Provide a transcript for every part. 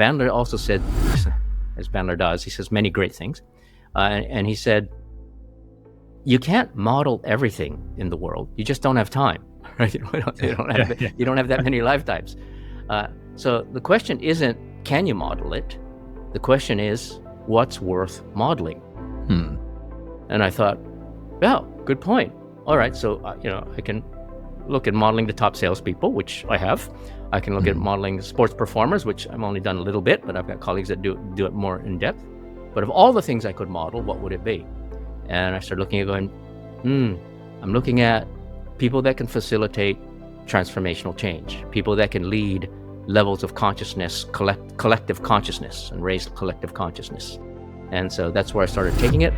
Bandler also said, as Bandler does, he says many great things. And he said, you can't model everything in the world. You just don't have time. Right? You don't have that many lifetimes. So the question isn't, can you model it? The question is, what's worth modeling? And I thought, well, good point. All right, so I can look at modeling the top salespeople, which I have. I can look at modeling sports performers, which I've only done a little bit, but I've got colleagues that do it more in depth. But of all the things I could model, what would it be? And I started looking at going, I'm looking at people that can facilitate transformational change, people that can lead levels of consciousness, collective consciousness, and raise collective consciousness. And so that's where I started taking it.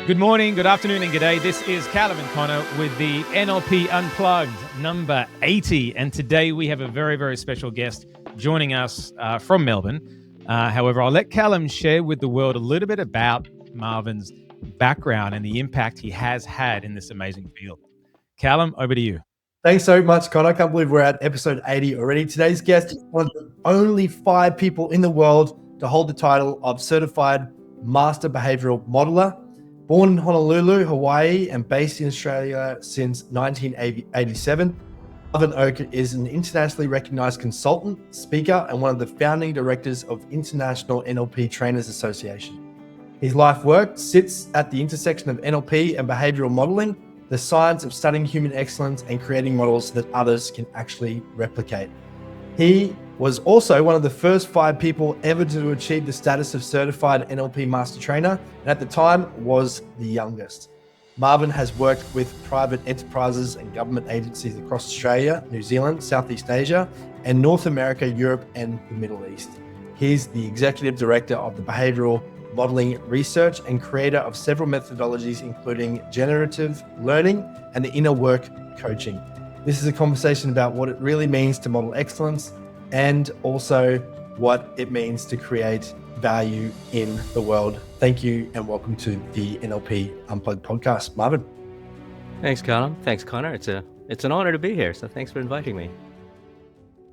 Good morning, good afternoon, and good day. This is Kallum and Conor with the NLP Unplugged number 80. And today we have a very, very special guest joining us from Melbourne. However, I'll let Kallum share with the world a little bit about Marvin's background and the impact he has had in this amazing field. Kallum, over to you. Thanks so much, Conor. I can't believe we're at episode 80 already. Today's guest is one of the only 5 people in the world to hold the title of Certified Master Behavioural Modeller. Born in Honolulu, Hawaii, and based in Australia since 1987, Marvin Oka is an internationally recognized consultant, speaker, and one of the founding directors of International NLP Trainers Association. His life work sits at the intersection of NLP and behavioral modeling, the science of studying human excellence and creating models that others can actually replicate. He was also one of the first 5 people ever to achieve the status of certified NLP master trainer, and at the time was the youngest. Marvin has worked with private enterprises and government agencies across Australia, New Zealand, Southeast Asia, and North America, Europe, and the Middle East. He's the executive director of the Behavioral Modeling Research and creator of several methodologies, including generative learning and the inner work coaching. This is a conversation about what it really means to model excellence and also what it means to create value in the world. Thank you and welcome to the NLP Unplugged podcast. Marvin. Thanks, Kallum. Thanks, Conor. It's an honor to be here, so thanks for inviting me.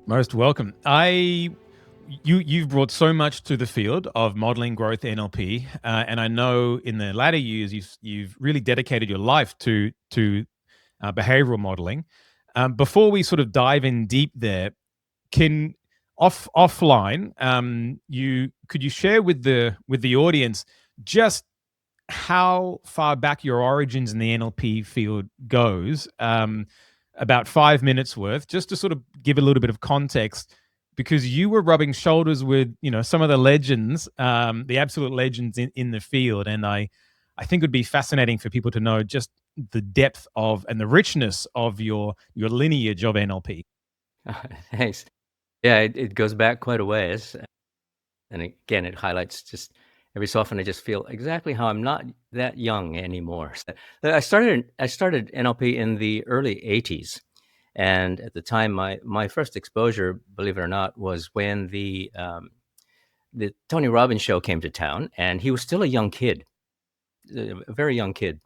Most welcome. You've brought so much to the field of modeling growth NLP, and I know in the latter years you've really dedicated your life to behavioral modeling. Before we sort of dive in deep there, can offline could you share with the audience just how far back your origins in the NLP field goes? About 5 minutes worth, just to sort of give a little bit of context, because you were rubbing shoulders with some of the legends, the absolute legends in the field, and I think it would be fascinating for people to know just the depth of and the richness of your lineage of NLP. Thanks. Yeah, it goes back quite a ways. And again, it highlights just every so often I just feel exactly how I'm not that young anymore. So I started NLP in the early 80s. And at the time, my first exposure, believe it or not, was when the Tony Robbins show came to town, and he was still a young kid, a very young kid.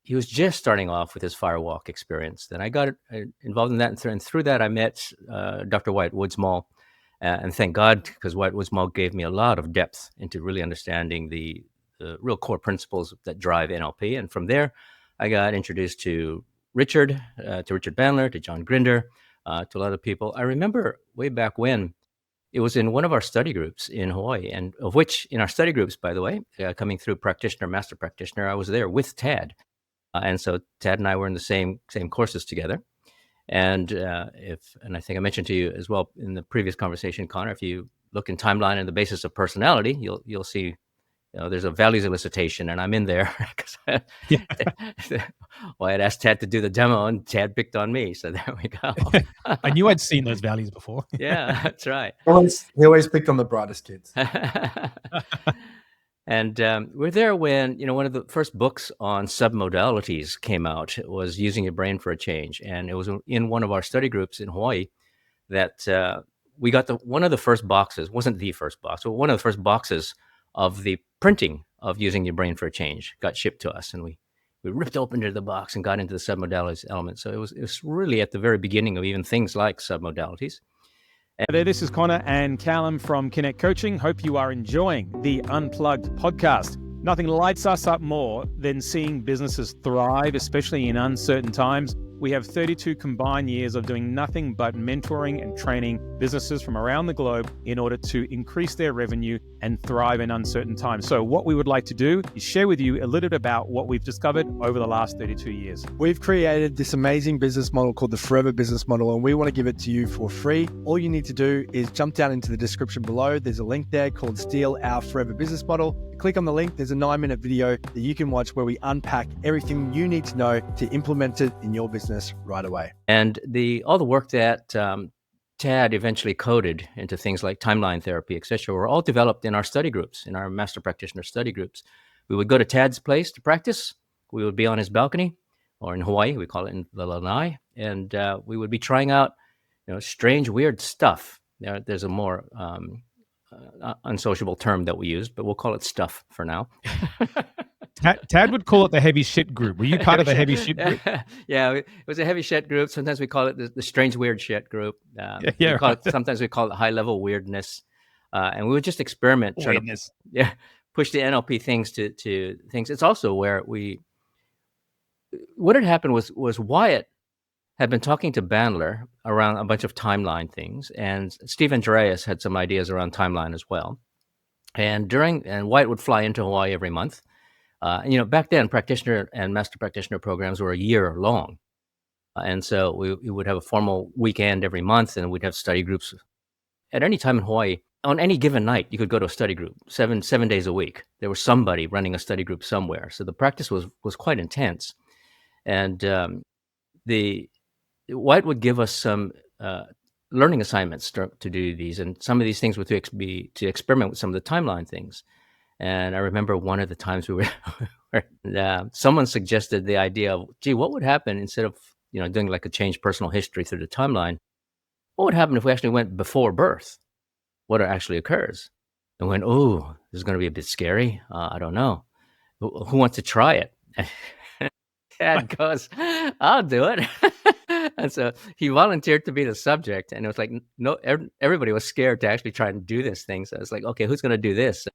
He was just starting off with his firewalk experience. Then I got involved in that, and through that I met Dr. Wyatt Woodsmall, and thank God, because Wyatt Woodsmall gave me a lot of depth into really understanding the real core principles that drive NLP. And from there, I got introduced to Richard Bandler, to John Grinder, to a lot of people. I remember way back when, it was in one of our study groups in Hawaii, and of which in our study groups, by the way, coming through practitioner, master practitioner, I was there with Tad. And so Tad and I were in the same courses together. And I think I mentioned to you as well in the previous conversation, Conor, if you look in timeline and the basis of personality, you'll see there's a values elicitation, and I'm in there because I'd asked Tad to do the demo, and Tad picked on me. So there we go. I knew I'd seen those values before. Yeah, that's right. He always picked on the brightest kids. And we're there when one of the first books on submodalities came out. It was Using Your Brain for a Change, and it was in one of our study groups in Hawaii that we got one of the first boxes. Wasn't the first box, but one of the first boxes of the printing of Using Your Brain for a Change got shipped to us, and we we ripped open the box and got into the submodalities element. So it was really at the very beginning of even things like submodalities. There, this is Connor and Kallum from Connekt Coaching. Hope you are enjoying the Unplugged podcast. Nothing lights us up more than seeing businesses thrive, especially in uncertain times. We have 32 combined years of doing nothing but mentoring and training businesses from around the globe in order to increase their revenue and thrive in uncertain times. So what we would like to do is share with you a little bit about what we've discovered over the last 32 years. We've created this amazing business model called the Forever Business Model, and we want to give it to you for free. All you need to do is jump down into the description below. There's a link there called Steal Our Forever Business Model. Click on the link. There's a 9-minute video that you can watch where we unpack everything you need to know to implement it in your business right away. And all the work that Tad eventually coded into things like timeline therapy, etc., were all developed in our study groups, in our master practitioner study groups. We would go to Tad's place to practice. We would be on his balcony, or in Hawaii, we call it in the Lanai, and we would be trying out, strange, weird stuff. There's a more unsociable term that we use, but we'll call it stuff for now. Tad would call it the heavy shit group. Were you part of the heavy shit group? Yeah, it was a heavy shit group. Sometimes we call it the strange weird shit group. Sometimes we call it high level weirdness. And we would just experiment, try to push the NLP things to things. It's also where what had happened was Wyatt had been talking to Bandler around a bunch of timeline things, and Steve Andreas had some ideas around timeline as well. And Wyatt would fly into Hawaii every month. Back then, practitioner and master practitioner programs were a year long. And so we would have a formal weekend every month, and we'd have study groups at any time in Hawaii. On any given night, you could go to a study group, seven days a week. There was somebody running a study group somewhere. So the practice was quite intense. And Wyatt would give us some learning assignments to do these, and some of these things would be to experiment with some of the timeline things. And I remember one of the times we were, someone suggested the idea of, gee, what would happen instead of doing like a change personal history through the timeline? What would happen if we actually went before birth? What actually occurs? And went, oh, this is going to be a bit scary. I don't know. Who wants to try it? Dad goes, I'll do it. And so he volunteered to be the subject. And it was like, no, everybody was scared to actually try and do this thing. So it's like, okay, who's going to do this?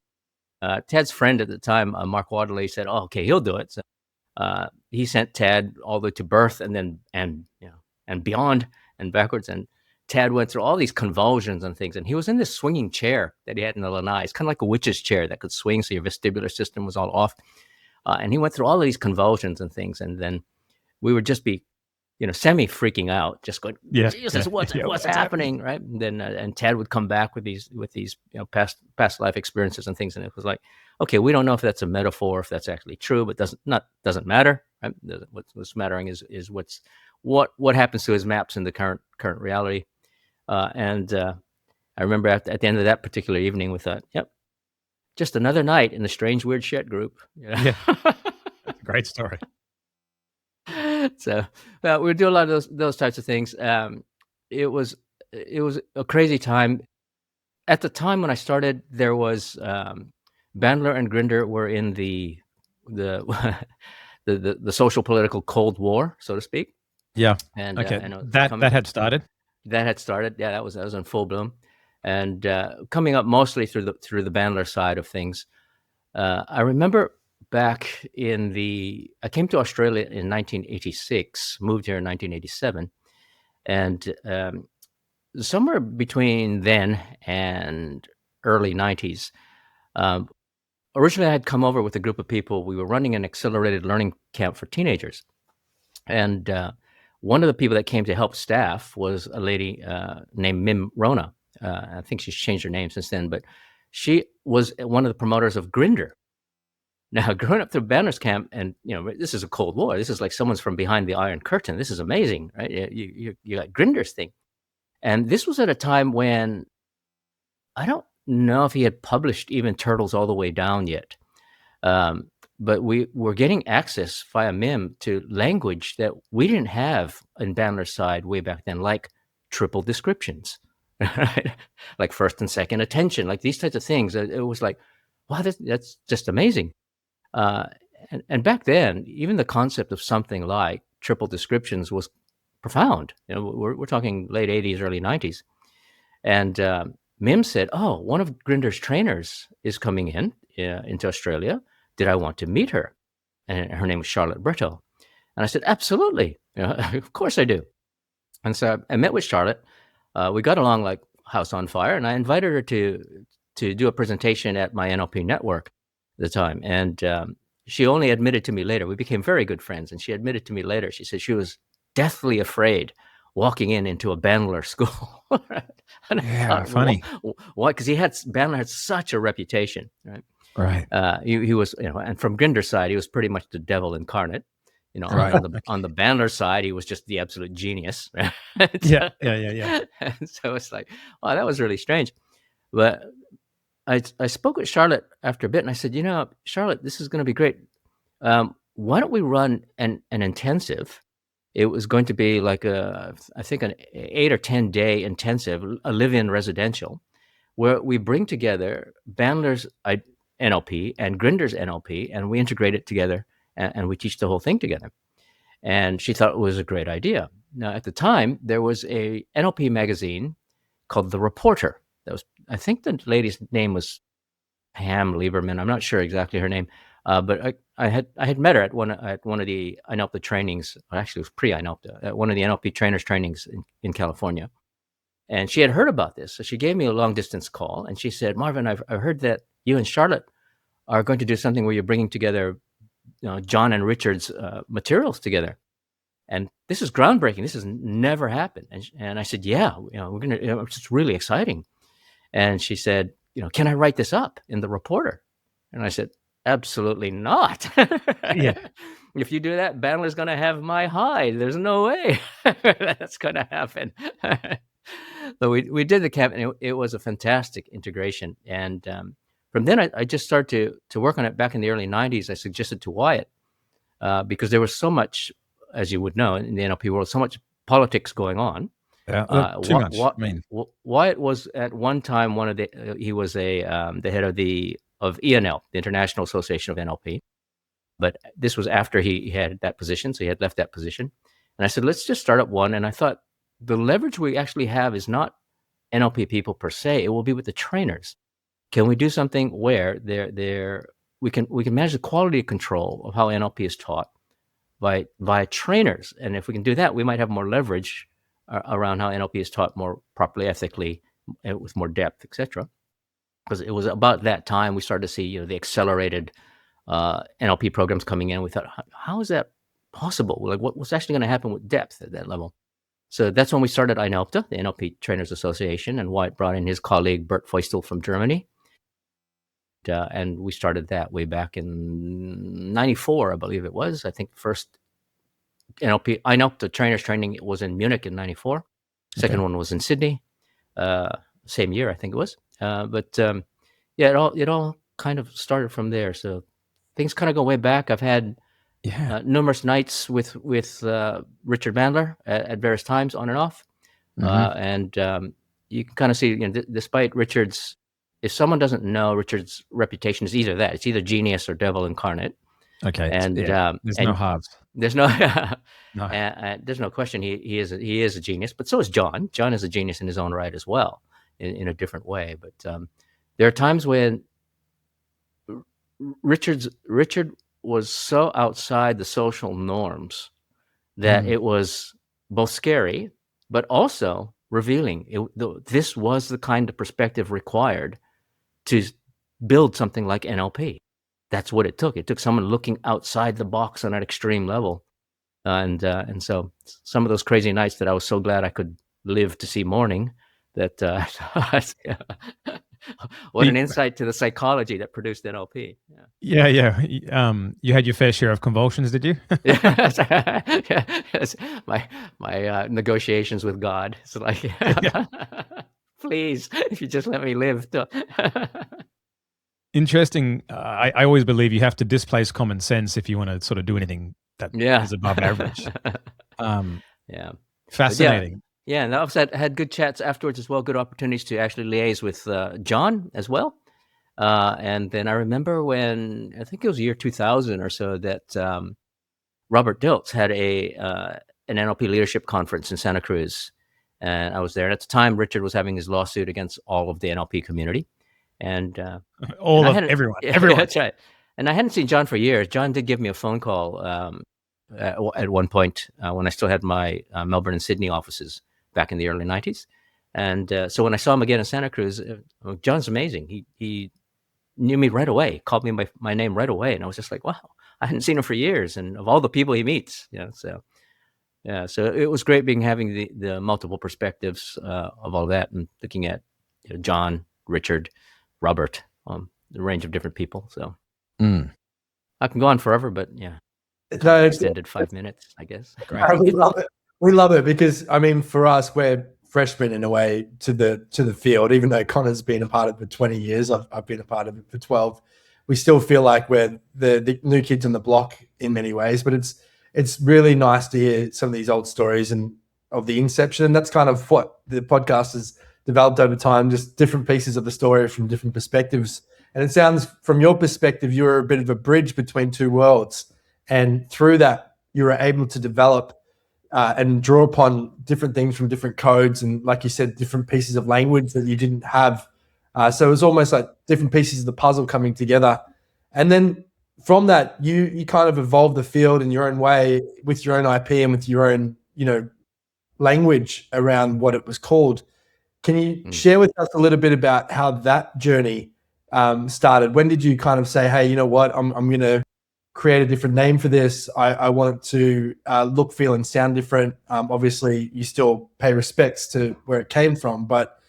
Tad's friend at the time, Mark Wadley, said, oh, okay, he'll do it. So he sent Tad all the way to birth and beyond and backwards. And Tad went through all these convulsions and things. And he was in this swinging chair that he had in the Lanai. It's kind of like a witch's chair that could swing. So your vestibular system was all off. And he went through all of these convulsions and things. And then we would just be, semi freaking out, just going, Jesus, what's happening, right? And then and Tad would come back with these past life experiences and things, and it was like, okay, we don't know if that's a metaphor, if that's actually true, but doesn't matter. Right? What's mattering is what happens to his maps in the current reality. And I remember at the end of that particular evening, we thought, yep, just another night in the strange weird shit group. Yeah, great story. So we would do a lot of those types of things. It was a crazy time. At the time when I started, there was Bandler and Grinder were in the social political Cold War, so to speak. Yeah. And okay, that had started. That had started. Yeah, that was in full bloom, and coming up mostly through the Bandler side of things. I remember. Back I came to Australia in 1986, moved here in 1987. And somewhere between then and early 90s, originally I had come over with a group of people. We were running an accelerated learning camp for teenagers. And one of the people that came to help staff was a lady named Mim Rona. I think she's changed her name since then, but she was one of the promoters of Grinder. Now, growing up through Bandler's camp, and this is a Cold War. This is like someone's from behind the Iron Curtain. This is amazing, right? You got Grinder's thing, and this was at a time when I don't know if he had published even Turtles All the Way Down yet, but we were getting access via MIM to language that we didn't have in Bandler's side way back then, like triple descriptions, right? Like first and second attention, like these types of things. It was like, wow, that's just amazing. and back then, even the concept of something like triple descriptions was profound. We're talking late 80s, early 90s. And Mim said, "Oh, one of Grinder's trainers is coming into Australia. Did I want to meet her?" And her name was Charlotte Berto. And I said, "Absolutely. Of course I do." And so I met with Charlotte. We got along like house on fire, and I invited her to do a presentation at my NLP network at the time. And she only admitted to me later. We became very good friends, and she admitted to me later. She said she was deathly afraid walking into a Bandler school. And I thought, funny. Why? Because Bandler had such a reputation, right? Right. He was, and from Grinder's side, he was pretty much the devil incarnate. Right. On the Bandler side, he was just the absolute genius. Right? Yeah. And so it's like, wow, that was really strange. But I spoke with Charlotte after a bit, and I said, Charlotte, this is going to be great. Why don't we run an intensive? It was going to be like I think an 8 or 10 day intensive, a live-in residential, where we bring together Bandler's NLP and Grinder's NLP, and we integrate it together, and we teach the whole thing together. And she thought it was a great idea. Now, at the time, there was a NLP magazine called The Reporter. I think the lady's name was Pam Lieberman. I'm not sure exactly her name, but I had met her at one of the INLPTA trainings. Actually, it was pre-INLPTA, at one of the NLP trainers trainings in California. And she had heard about this, so she gave me a long distance call, and she said, "Marvin, I've heard that you and Charlotte are going to do something where you're bringing together, John and Richard's materials together, and this is groundbreaking. This has never happened." And I said, "Yeah, we're gonna. It's really exciting." And she said, "Can I write this up in the Reporter?" And I said, "Absolutely not. Yeah. If you do that, Bandler's going to have my hide. There's no way that's going to happen." So we did the camp, and it was a fantastic integration. And from then, I just started to work on it. Back in the early 90s, I suggested to Wyatt, because there was so much, as you would know, in the NLP world, so much politics going on. Too much. Wyatt was at one time he was the head of INL, the International Association of NLP, but this was after he had that position, so he had left that position. And I said, let's just start up one. And I thought the leverage we actually have is not NLP people per se; it will be with the trainers. Can we do something where we can manage the quality control of how NLP is taught by trainers? And if we can do that, we might have more leverage around how NLP is taught more properly, ethically, with more depth, etc. Because it was about that time we started to see, the accelerated NLP programs coming in. We thought, how is that possible? Like, what's actually going to happen with depth at that level? So that's when we started INLPTA, the NLP Trainers Association, and Wyatt brought in his colleague Bert Feustel from Germany. And we started that way back in 94, I believe it was. I think the first INLPTA Trainers training was in Munich in 94. Second one was in Sydney, same year, I think it was. It all kind of started from there. So things kind of go way back. I've had numerous nights with Richard Bandler at various times, on and off. And you can kind of see, despite Richard's, if someone doesn't know, Richard's reputation is either that, it's either genius or devil incarnate. Okay. And there's no halves. There's no, No. there's no question he is a genius, but so is John. John is a genius in his own right as well, in a different way. But there are times when Richard was so outside the social norms that it was both scary, but also revealing. This was the kind of perspective required to build something like NLP. That's what it took. It took someone looking outside the box on an extreme level. And so some of those crazy nights that I was so glad I could live to see morning, that what an insight to the psychology that produced NLP. Yeah. You had your fair share of convulsions, did you? Yes. My negotiations with God. It's like, please, if you just let me live. Interesting. I always believe you have to displace common sense if you want to sort of do anything that is above average. Fascinating. Yeah, and I've had good chats afterwards as well, good opportunities to actually liaise with John as well. And then I remember when, I think it was year 2000 or so, that Robert Dilts had an NLP leadership conference in Santa Cruz. And I was there. And at the time, Richard was having his lawsuit against all of the NLP community. And Everyone. That's right. And I hadn't seen John for years. John did give me a phone call at one point when I still had my Melbourne and Sydney offices back in the early 90s. And so when I saw him again in Santa Cruz, John's amazing. He knew me right away, called me by my name right away. And I was just like, wow, I hadn't seen him for years. And of all the people he meets, so it was great having the multiple perspectives of all that, and looking at John, Richard, Robert, the range of different people. So I can go on forever, but extended 5 minutes, I guess. We love it. We love it because, I mean, for us, we're freshmen in a way to the field. Even though Connor's been a part of it for 20 years, I've been a part of it for 12. We still feel like we're the new kids on the block in many ways, but it's really nice to hear some of these old stories and of the inception. And that's kind of what the podcast has developed over time, just different pieces of the story from different perspectives. And it sounds, from your perspective, you're a bit of a bridge between two worlds. And through that, you were able to develop and draw upon different things from different codes. And like you said, different pieces of language that you didn't have. So it was almost like different pieces of the puzzle coming together. And then from that, you kind of evolved the field in your own way with your own IP and with your own, language around what it was called. Can you share with us a little bit about how that journey started? When did you kind of say, hey, you know what, I'm going to create a different name for this. I want it to look, feel, and sound different. Obviously, you still pay respects to where it came from, but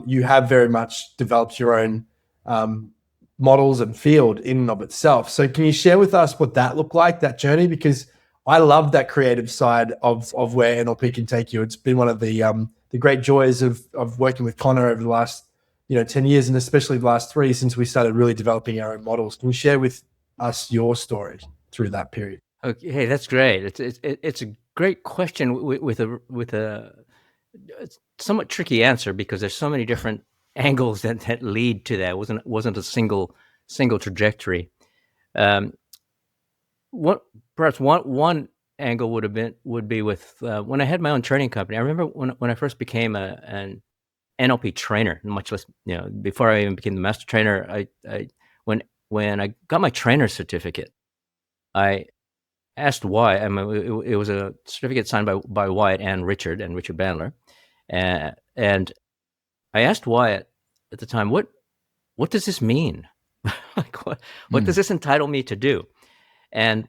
you have very much developed your own models and field in and of itself. So can you share with us what that looked like, that journey? Because I love that creative side of where NLP can take you. It's been one of the great joys of working with Conor over the last 10 years, and especially the last 3 since we started really developing our own models. Can you share with us your story through that period? Okay, hey, that's great. It's a great question with a somewhat tricky answer, because there's so many different angles that lead to that. It wasn't a single trajectory. Perhaps one angle would be with when I had my own training company. I remember when I first became an NLP trainer, much less before I even became the master trainer. When I got my trainer certificate, I asked Wyatt. It was a certificate signed by Wyatt and Richard Bandler, and I asked Wyatt at the time, what does this mean? Like, what does this entitle me to do? And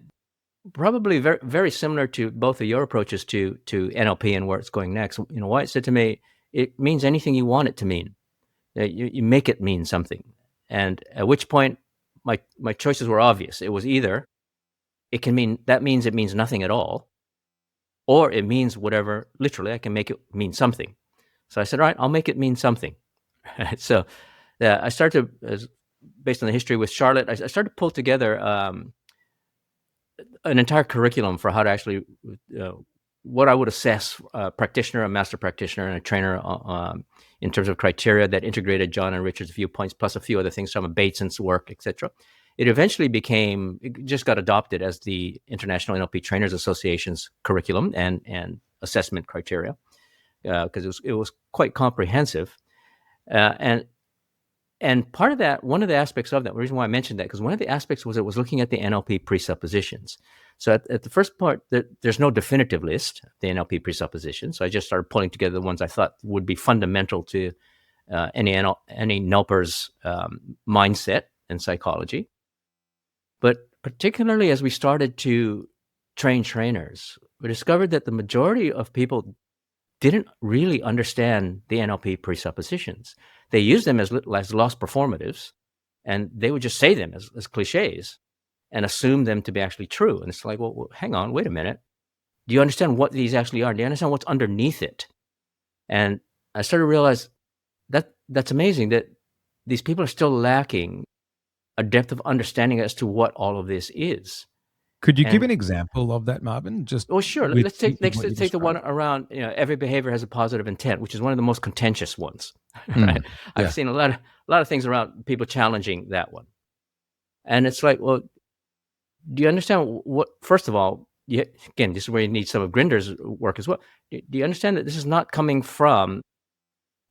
probably very, very similar to both of your approaches to NLP and where it's going next. Wyatt said to me, it means anything you want it to mean. You make it mean something. And at which point, my choices were obvious. It was either it means it means nothing at all, or it means whatever. Literally, I can make it mean something. So I said, all right, I'll make it mean something. So I started, based on the history with Charlotte, I started to pull together an entire curriculum for how to actually, what I would assess a practitioner, a master practitioner, and a trainer in terms of criteria that integrated John and Richard's viewpoints, plus a few other things, some of Bateson's work, etc. It eventually just got adopted as the International NLP Trainers Association's curriculum and assessment criteria, because it was quite comprehensive. And part of that, one of the aspects of that, the reason why I mentioned that, because one of the aspects was it was looking at the NLP presuppositions. So at the first part, there's no definitive list of the NLP presuppositions. So I just started pulling together the ones I thought would be fundamental to any NLPer's mindset and psychology. But particularly as we started to train trainers, we discovered that the majority of people didn't really understand the NLP presuppositions. They used them as lost performatives, and they would just say them as cliches and assume them to be actually true. And it's like, well, hang on, wait a minute. Do you understand what these actually are? Do you understand what's underneath it? And I started to realize that's amazing that these people are still lacking a depth of understanding as to what all of this is. Could you give And an example of that, Marvin? Just sure. with Let's take what you the one described? around, every behavior has a positive intent, which is one of the most contentious ones, Mm, right? yeah. I've seen a lot of things around people challenging that one. And it's like, well, do you understand what, first of all, again, this is where you need some of Grinder's work as well. Do you understand that this is not coming from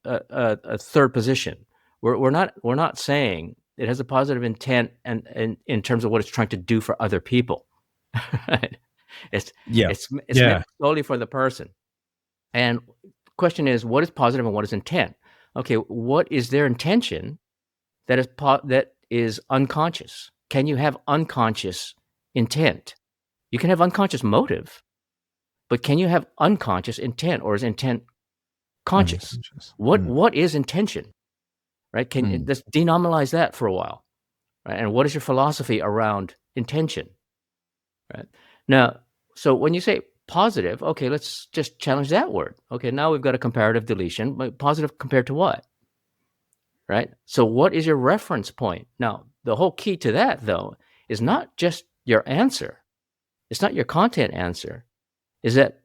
a third position? We're not saying it has a positive intent and in terms of what it's trying to do for other people. Right? It's meant solely for the person. And the question is, what is positive and what is intent? Okay, what is their intention that is unconscious? Can you have unconscious intent? You can have unconscious motive, but can you have unconscious intent, or is intent conscious? What is intention? Right? Let's denomalize that for a while. Right? And what is your philosophy around intention? Right? Now, so when you say positive, okay, let's just challenge that word. Okay, now we've got a comparative deletion, but positive compared to what? Right? So what is your reference point? Now, the whole key to that, though, is not just your answer. It's not your content answer. Is that,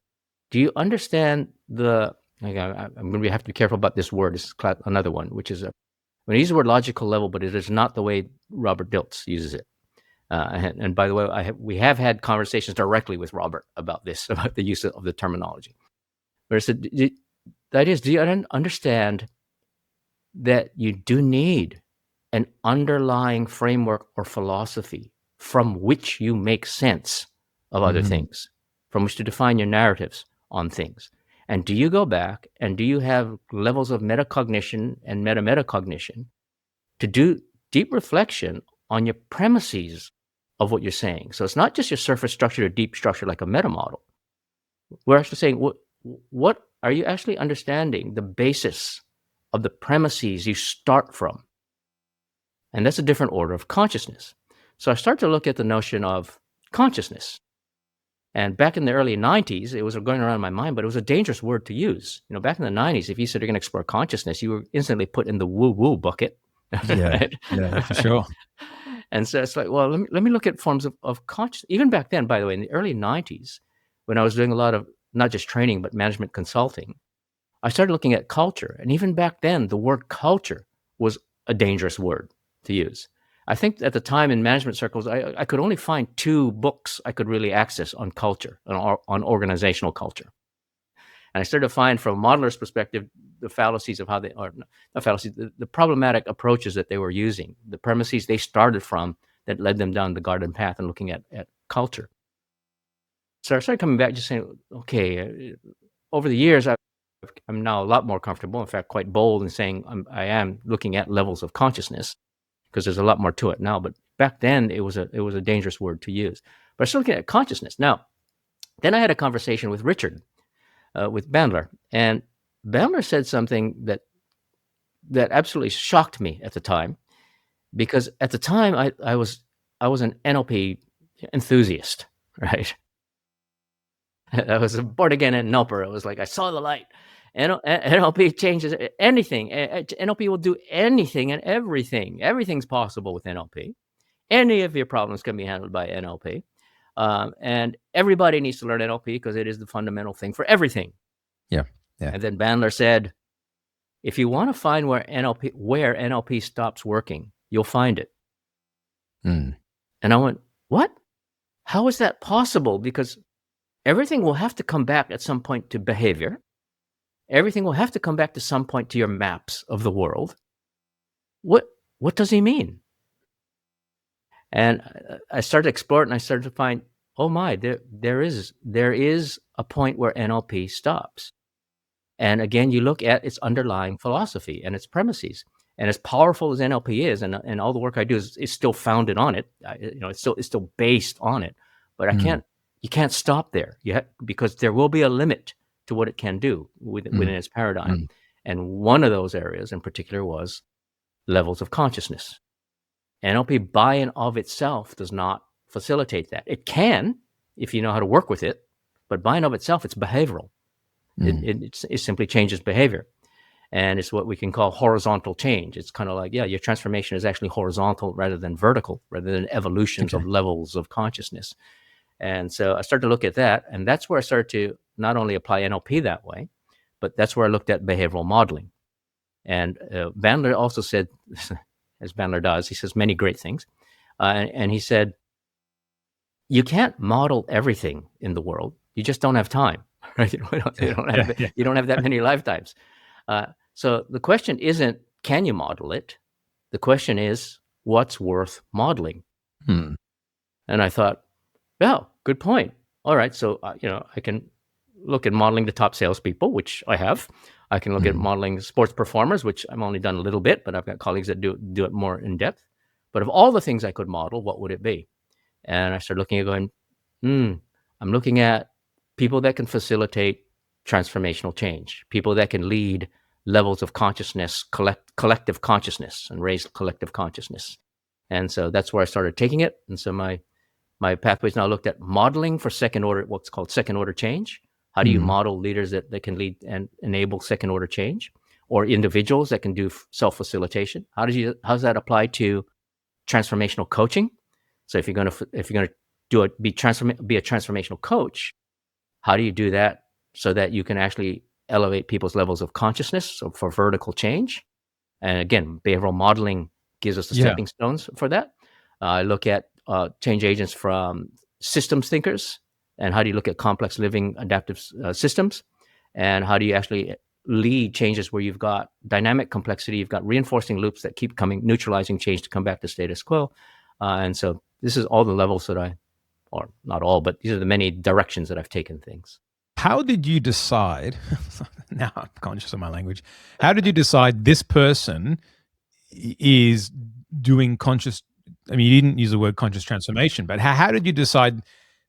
do you understand I'm going to have to be careful about this word. This is another one, which is when I use the word logical level, but it is not the way Robert Dilts uses it. And by the way, we have had conversations directly with Robert about this, about the use of the terminology. But it's the idea is, do you understand that you do need an underlying framework or philosophy from which you make sense of other things, from which to define your narratives on things? And do you go back and do you have levels of metacognition and meta-metacognition to do deep reflection on your premises of what you're saying? So it's not just your surface structure or deep structure like a meta model. We're actually saying, what are you actually understanding the basis of the premises you start from? And that's a different order of consciousness. So I start to look at the notion of consciousness. And back in the early 90s, it was going around my mind, but it was a dangerous word to use. Back in the 90s, if you said you're going to explore consciousness, you were instantly put in the woo-woo bucket. Yeah, yeah, for sure. And so it's like, well, let me look at forms of consciousness. Even back then, by the way, in the early 90s, when I was doing a lot of not just training, but management consulting, I started looking at culture. And even back then, the word culture was a dangerous word to use. I think at the time in management circles, I could only find 2 books I could really access on culture, on organizational culture. And I started to find, from a modeler's perspective, the fallacies of how they are, not fallacies, the problematic approaches that they were using, the premises they started from that led them down the garden path and looking at culture. So I started coming back just saying, okay, over the years, I'm now a lot more comfortable, in fact, quite bold in saying I am looking at levels of consciousness, because there's a lot more to it now. But back then, it was a dangerous word to use. But I'm still looking at consciousness. Now, then I had a conversation with Richard, with Bandler. And Bandler said something that absolutely shocked me at the time, because at the time, I was an NLP enthusiast, right? I was a born again NLPer. It was like I saw the light. NLP changes anything. NLP will do anything and everything. Everything's possible with NLP. Any of your problems can be handled by NLP. And everybody needs to learn NLP because it is the fundamental thing for everything. Yeah. And then Bandler said, if you want to find where NLP stops working, you'll find it. And I went, what? How is that possible? Because everything will have to come back at some point to behavior. Everything will have to come back to some point to your maps of the world. What does he mean? And I started to explore it, and I started to find, oh my, there is a point where NLP stops. And again, you look at its underlying philosophy and its premises. And as powerful as NLP is, and all the work I do is still founded on it. It's still based on it. But you can't stop there because there will be a limit to what it can do within its paradigm. And one of those areas in particular was levels of consciousness. NLP by and of itself does not facilitate that. It can, if you know how to work with it, but by and of itself, it's behavioral. It simply changes behavior. And it's what we can call horizontal change. It's kind of like, your transformation is actually horizontal rather than vertical, rather than evolutions of levels of consciousness. And so I started to look at that, and that's where I started to not only apply NLP that way, but that's where I looked at behavioral modeling. And Bandler also said, as Bandler does, he says many great things. And he said, you can't model everything in the world. You just don't have time, right? You don't have that many lifetimes. So the question isn't, can you model it? The question is, what's worth modeling? And I thought, yeah, good point. All right, so I can look at modeling the top salespeople, which I have. I can look at modeling sports performers, which I've only done a little bit, but I've got colleagues that do it more in depth. But of all the things I could model, what would it be? And I started looking at going, I'm looking at people that can facilitate transformational change, people that can lead levels of consciousness, collective consciousness, and raise collective consciousness. And so that's where I started taking it. And so my pathways now looked at modeling for second order, what's called second order change. How do you model leaders that can lead and enable second order change, or individuals that can do self-facilitation? How does that apply to transformational coaching? So if you're going to be a transformational coach, how do you do that so that you can actually elevate people's levels of consciousness, so for vertical change? And again, behavioral modeling gives us the stepping stones for that. I look at change agents from systems thinkers, and how do you look at complex living adaptive systems, and how do you actually lead changes where you've got dynamic complexity, you've got reinforcing loops that keep coming, neutralizing change to come back to status quo. And so this is all the levels that or not all, but these are the many directions that I've taken things. How did you decide, now I'm conscious of my language, how did you decide this person is doing conscious, I mean, you didn't use the word conscious transformation, but how did you decide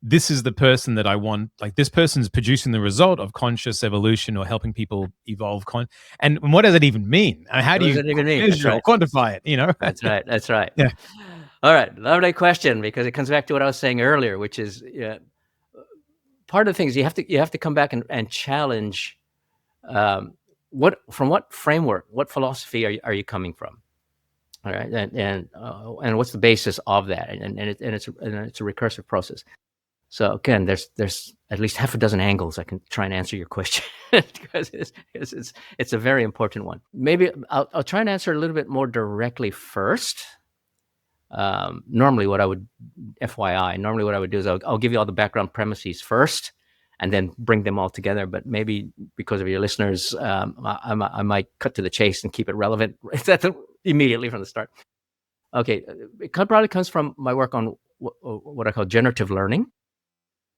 this is the person that I want, like this person's producing the result of conscious evolution or helping people evolve? And what does it even mean? I mean, how do you measure or quantify it, That's right. Yeah. All right, lovely question, because it comes back to what I was saying earlier, which is part of the things you have to come back and challenge from what framework, what philosophy are you coming from? All right, and what's the basis of that? And it's a recursive process. So again, there's at least half a dozen angles I can try and answer your question because it's a very important one. Maybe I'll try and answer a little bit more directly first. Normally what I would do is I'll give you all the background premises first and then bring them all together. But maybe because of your listeners, I might cut to the chase and keep it relevant immediately from the start. Okay, it probably comes from my work on what I call generative learning.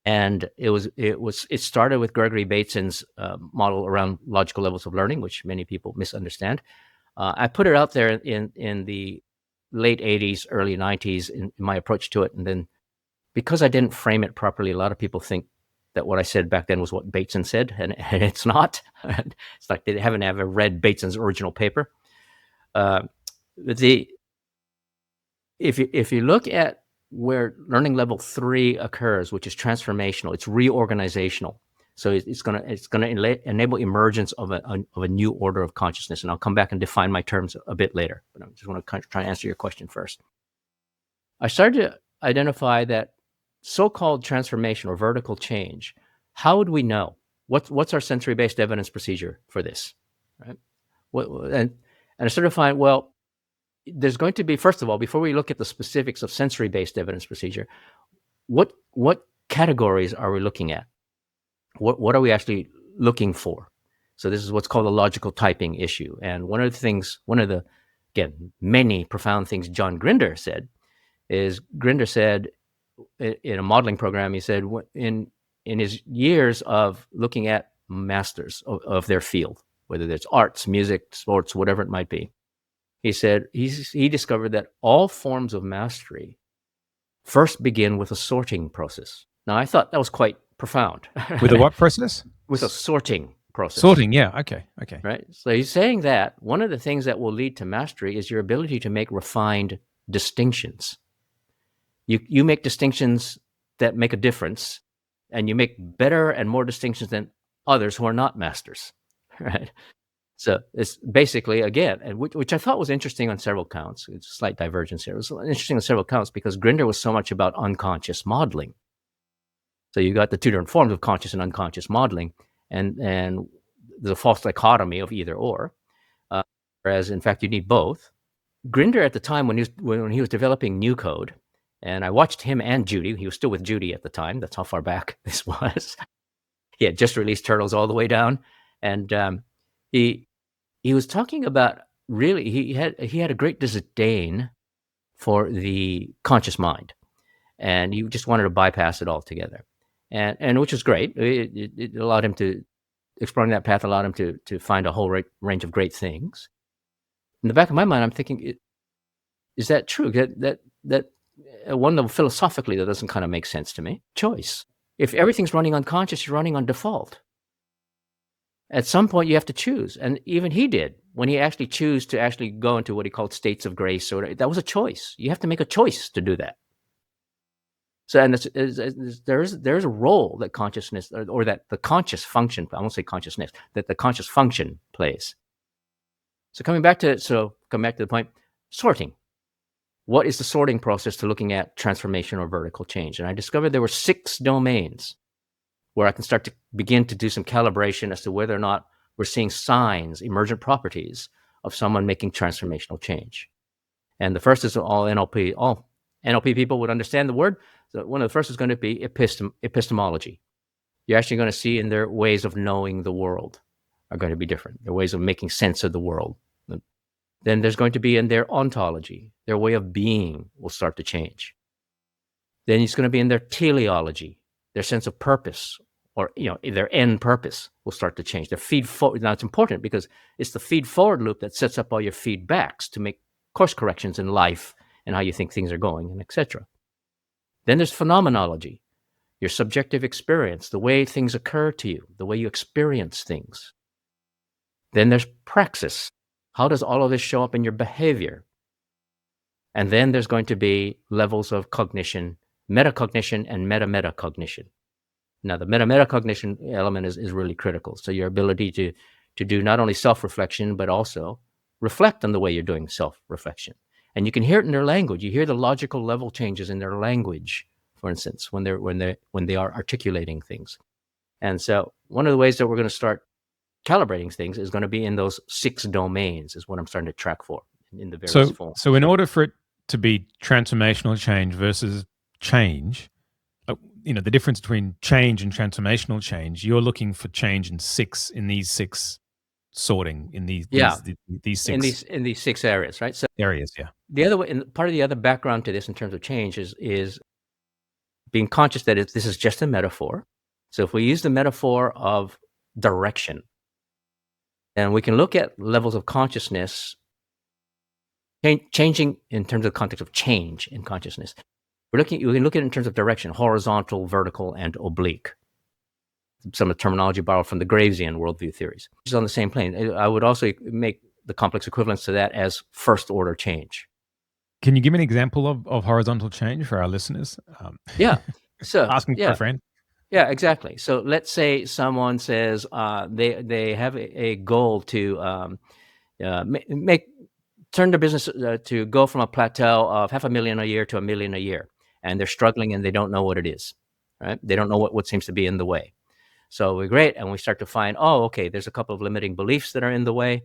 And it started with Gregory Bateson's model around logical levels of learning, which many people misunderstand. I put it out there in the late 80s, early 90s in my approach to it. And then because I didn't frame it properly, a lot of people think that what I said back then was what Bateson said, and it's not. It's like they haven't ever read Bateson's original paper. If you look at where learning level 3 occurs, which is transformational, it's reorganizational. So it's going to enable emergence of a new order of consciousness. And I'll come back and define my terms a bit later, but I just want to try and answer your question first. I started to identify that so-called transformation or vertical change. How would we know? What's our sensory-based evidence procedure for this? Right? And I started to find, well, there's going to be, first of all, before we look at the specifics of sensory-based evidence procedure, what categories are we looking at? What are we actually looking for? So this is what's called a logical typing issue. And one of the, again, many profound things John Grinder said is, Grinder said in a modeling program, he said in his years of looking at masters of their field, whether it's arts, music, sports, whatever it might be, he said he discovered that all forms of mastery first begin with a sorting process. Now, I thought that was quite profound. With a what process? With a sorting process. Sorting, yeah. Okay. Right? So he's saying that one of the things that will lead to mastery is your ability to make refined distinctions. You make distinctions that make a difference, and you make better and more distinctions than others who are not masters, right? So it's basically, again, and which I thought was interesting on several counts. It's a slight divergence here. It was interesting on several counts because Grinder was so much about unconscious modeling. So you got the two different forms of conscious and unconscious modeling, and the false dichotomy of either or, whereas in fact you need both. Grinder at the time when he was developing New Code, and I watched him and Judy. He was still with Judy at the time. That's how far back this was. He had just released Turtles All the Way Down, and he was talking about, really, he had a great disdain for the conscious mind, and he just wanted to bypass it altogether, and which was great. It allowed him to, exploring that path allowed him to find a whole range of great things. In the back of my mind, I'm thinking, is that true? That at one level, philosophically, that doesn't kind of make sense to me. Choice. If everything's running unconscious, you're running on default. At some point, you have to choose. And even he did, when he actually chose to actually go into what he called states of grace. Or that was a choice. You have to make a choice to do that. So, and there's a role that consciousness, or that the conscious function, I won't say consciousness, that the conscious function plays. So coming back to the point, sorting. What is the sorting process to looking at transformation or vertical change? And I discovered there were 6 domains where I can start to begin to do some calibration as to whether or not we're seeing signs, emergent properties of someone making transformational change. And the first is all NLP. All NLP people would understand the word. So one of the first is going to be epistemology. You're actually going to see in their ways of knowing the world are going to be different. Their ways of making sense of the world. Then there's going to be in their ontology. Their way of being will start to change. Then it's going to be in their teleology. Their sense of purpose, or their end purpose, will start to change. Their feed forward. Now it's important because it's the feed forward loop that sets up all your feedbacks to make course corrections in life and how you think things are going, and etc. Then there's phenomenology, your subjective experience, the way things occur to you, the way you experience things. Then there's praxis. How does all of this show up in your behavior? And then there's going to be levels of cognition, metacognition and meta-metacognition. Now, the meta-metacognition element is really critical. So your ability to do not only self-reflection, but also reflect on the way you're doing self-reflection. And you can hear it in their language. You hear the logical level changes in their language, for instance, when they are articulating things. And so one of the ways that we're going to start calibrating things is going to be in those 6 domains, is what I'm starting to track for in the various forms. So in order for it to be transformational change versus change, the difference between change and transformational change, you're looking for change in these six sorting, in these six in these 6 areas, right? So areas, yeah. The other way, and part of the other background to this in terms of change is being conscious that this is just a metaphor. So if we use the metaphor of direction, and we can look at levels of consciousness changing in terms of the context of change in consciousness. We can look at it in terms of direction, horizontal, vertical, and oblique. Some of the terminology borrowed from the Gravesian worldview theories, which is on the same plane. I would also make the complex equivalence to that as first order change. Can you give me an example of horizontal change for our listeners? Yeah. So asking for a friend. Yeah, exactly. So let's say someone says they have a goal to turn their business to go from a plateau of $500,000 a year to $1 million a year, and they're struggling and they don't know what it is, right? They don't know what seems to be in the way. So we're great, and we start to find, okay, there's a couple of limiting beliefs that are in the way,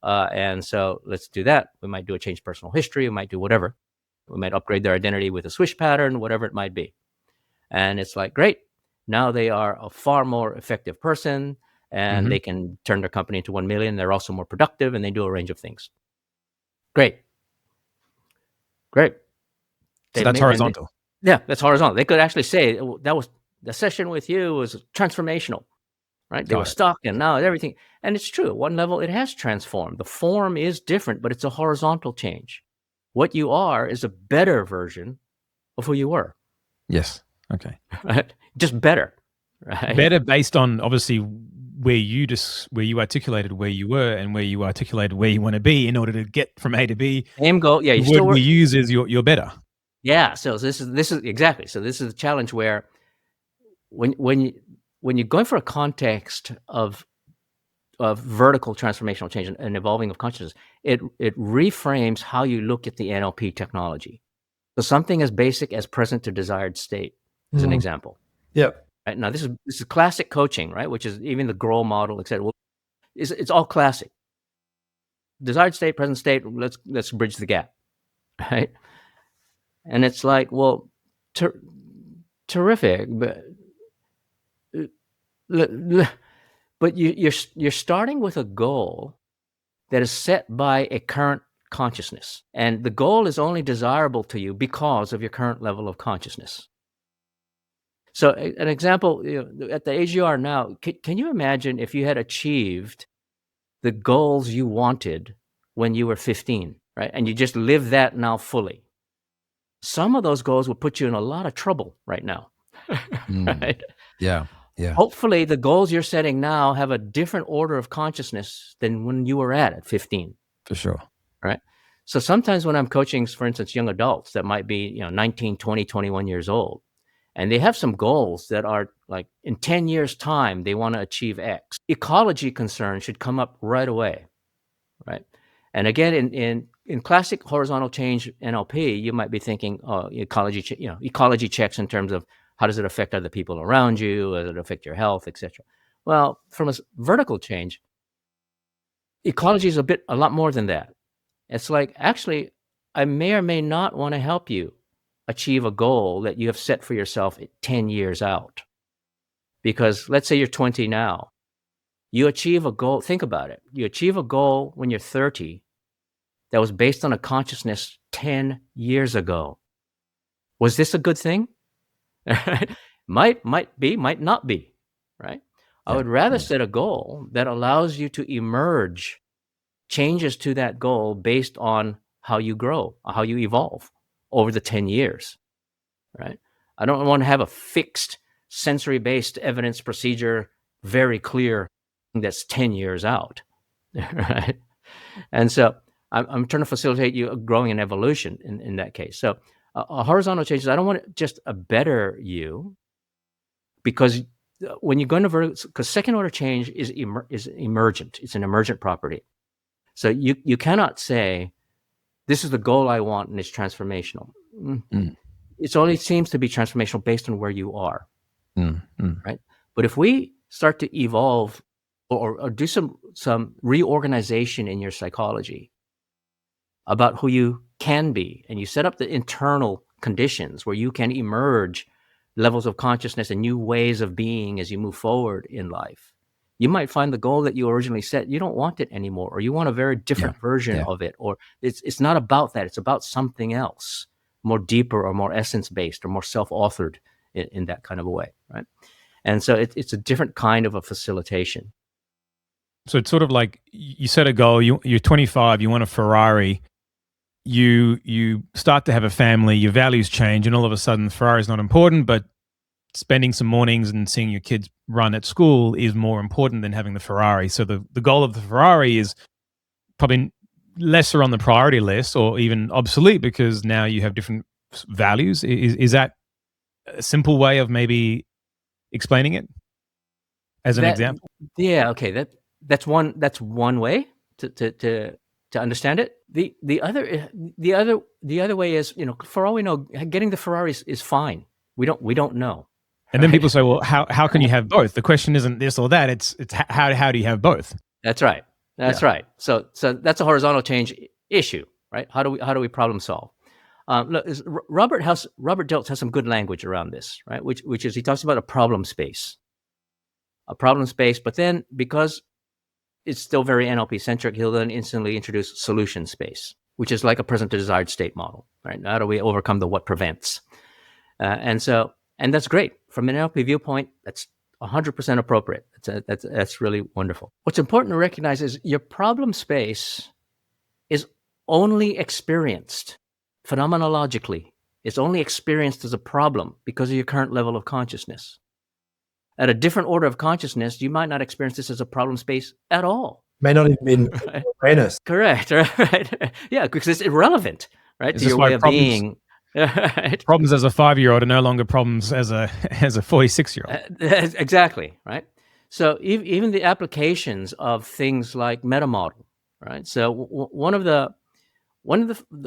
and so let's do that. We might do a change personal history. We might do whatever. We might upgrade their identity with a swish pattern, whatever it might be. And it's like, great. Now they are a far more effective person, and they can turn their company into 1 million. They're also more productive, and they do a range of things. Great. So that's horizontal. That's horizontal. They could actually say that was the session with you was transformational, right? They were stuck, and now everything. And it's true. At one level, it has transformed. The form is different, but it's a horizontal change. What you are is a better version of who you were. Yes. Okay. Right? Just better. Right? Better based on obviously where you articulated where you were and where you articulated where you want to be in order to get from A to B. Same goal. Yeah. The word we use is you're better. Yeah. So this is exactly. So this is the challenge where when you're going for a context of vertical transformational change and evolving of consciousness, it reframes how you look at the NLP technology. So something as basic as present to desired state is an example. Yep. Right now, this is classic coaching, right? Which is even the Grohl model, etc. Well, it's all classic. Desired state, present state. Let's bridge the gap, right? And it's like, well, terrific, but you're starting with a goal that is set by a current consciousness, and the goal is only desirable to you because of your current level of consciousness. So an example, at the age you are now, can you imagine if you had achieved the goals you wanted when you were 15, right? And you just live that now fully. Some of those goals would put you in a lot of trouble right now, right? Yeah. Hopefully the goals you're setting now have a different order of consciousness than when you were at 15. For sure. Right? So sometimes when I'm coaching, for instance, young adults that might be 19, 20, 21 years old, and they have some goals that are like in 10 years' time, they want to achieve X. Ecology concerns should come up right away, right? And again, in classic horizontal change NLP, you might be thinking, ecology checks in terms of how does it affect other people around you? Does it affect your health, etc.? Well, from a vertical change, ecology is a lot more than that. It's like, actually, I may or may not want to help you achieve a goal that you have set for yourself 10 years out. Because let's say you're 20 now. You achieve a goal. Think about it. You achieve a goal when you're 30 that was based on a consciousness 10 years ago. Was this a good thing? Might be, might not be, right? I would rather set a goal that allows you to emerge changes to that goal based on how you grow, how you evolve over the 10 years, right? I don't want to have a fixed sensory-based evidence procedure, very clear, that's 10 years out, right? And so I'm trying to facilitate you growing an evolution in that case. So a horizontal changes, I don't want just a better you, because when you're going to vertical, because second order change is emergent. It's an emergent property. So you cannot say, this is the goal I want and it's transformational. It only seems to be transformational based on where you are, right? But if we start to evolve or do some reorganization in your psychology about who you can be, and you set up the internal conditions where you can emerge levels of consciousness and new ways of being as you move forward in life, you might find the goal that you originally set, you don't want it anymore, or you want a very different version of it, or it's not about that. It's about something else, more deeper or more essence-based or more self-authored in that kind of a way, right? And so it's a different kind of a facilitation. So it's sort of like you set a goal, you're 25, you want a Ferrari, you start to have a family, your values change, and all of a sudden Ferrari's not important, but spending some mornings and seeing your kids run at school is more important than having the Ferrari. So the goal of the Ferrari is probably lesser on the priority list, or even obsolete, because now you have different values. Is that a simple way of maybe explaining it as an example? Yeah. Okay. That's one way to understand it. The other way is, for all we know, getting the Ferraris is fine. We don't know. And then people say, well, how can you have both? The question isn't this or that. It's how do you have both? That's right. That's right. So that's a horizontal change issue, right? How do we problem solve? Look, Robert Dilts has some good language around this, right? Which is, he talks about a problem space, but then because it's still very NLP centric, he'll then instantly introduce solution space, which is like a present to desired state model, right? How do we overcome the what prevents? And that's great. From an NLP viewpoint, that's 100% appropriate. That's really wonderful. What's important to recognize is your problem space is only experienced phenomenologically. It's only experienced as a problem because of your current level of consciousness. At a different order of consciousness, you might not experience this as a problem space at all. May not even be awareness. Correct, right? Yeah, because it's irrelevant, right, to your way of being. Right. Problems as a 5-year-old are no longer problems as a 46-year-old. Exactly, right? So even the applications of things like meta model, right? So one of the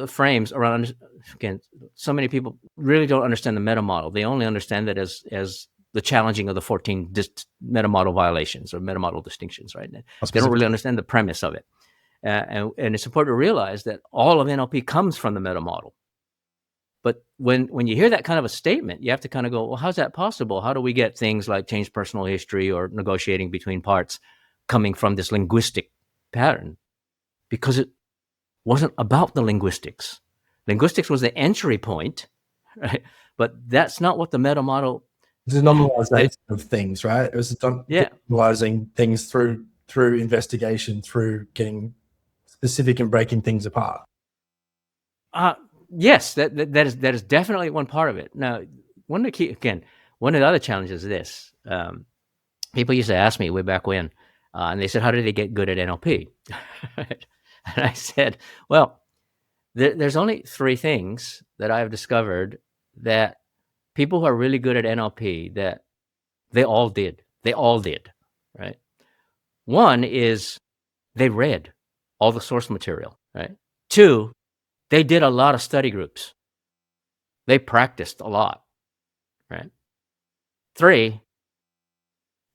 frames around, again, so many people really don't understand the meta model. They only understand that as the challenging of the 14 meta-model violations or meta-model distinctions, right? They don't really understand the premise of it. And it's important to realize that all of NLP comes from the meta-model. But when you hear that kind of a statement, you have to kind of go, well, how's that possible? How do we get things like change personal history or negotiating between parts coming from this linguistic pattern? Because it wasn't about the linguistics. Linguistics was the entry point, right? But that's not what the meta model. It's a normalization of things, right? It was normalizing things through investigation, through getting specific and breaking things apart. Yes, that is definitely one part of it. Now, one of the other challenges is this. People used to ask me way back when, and they said, how do they get good at NLP? And I said, well, there's only 3 things that I've discovered that people who are really good at NLP, that they all did, right? One is they read all the source material, right? 2, they did a lot of study groups. They practiced a lot, right? 3,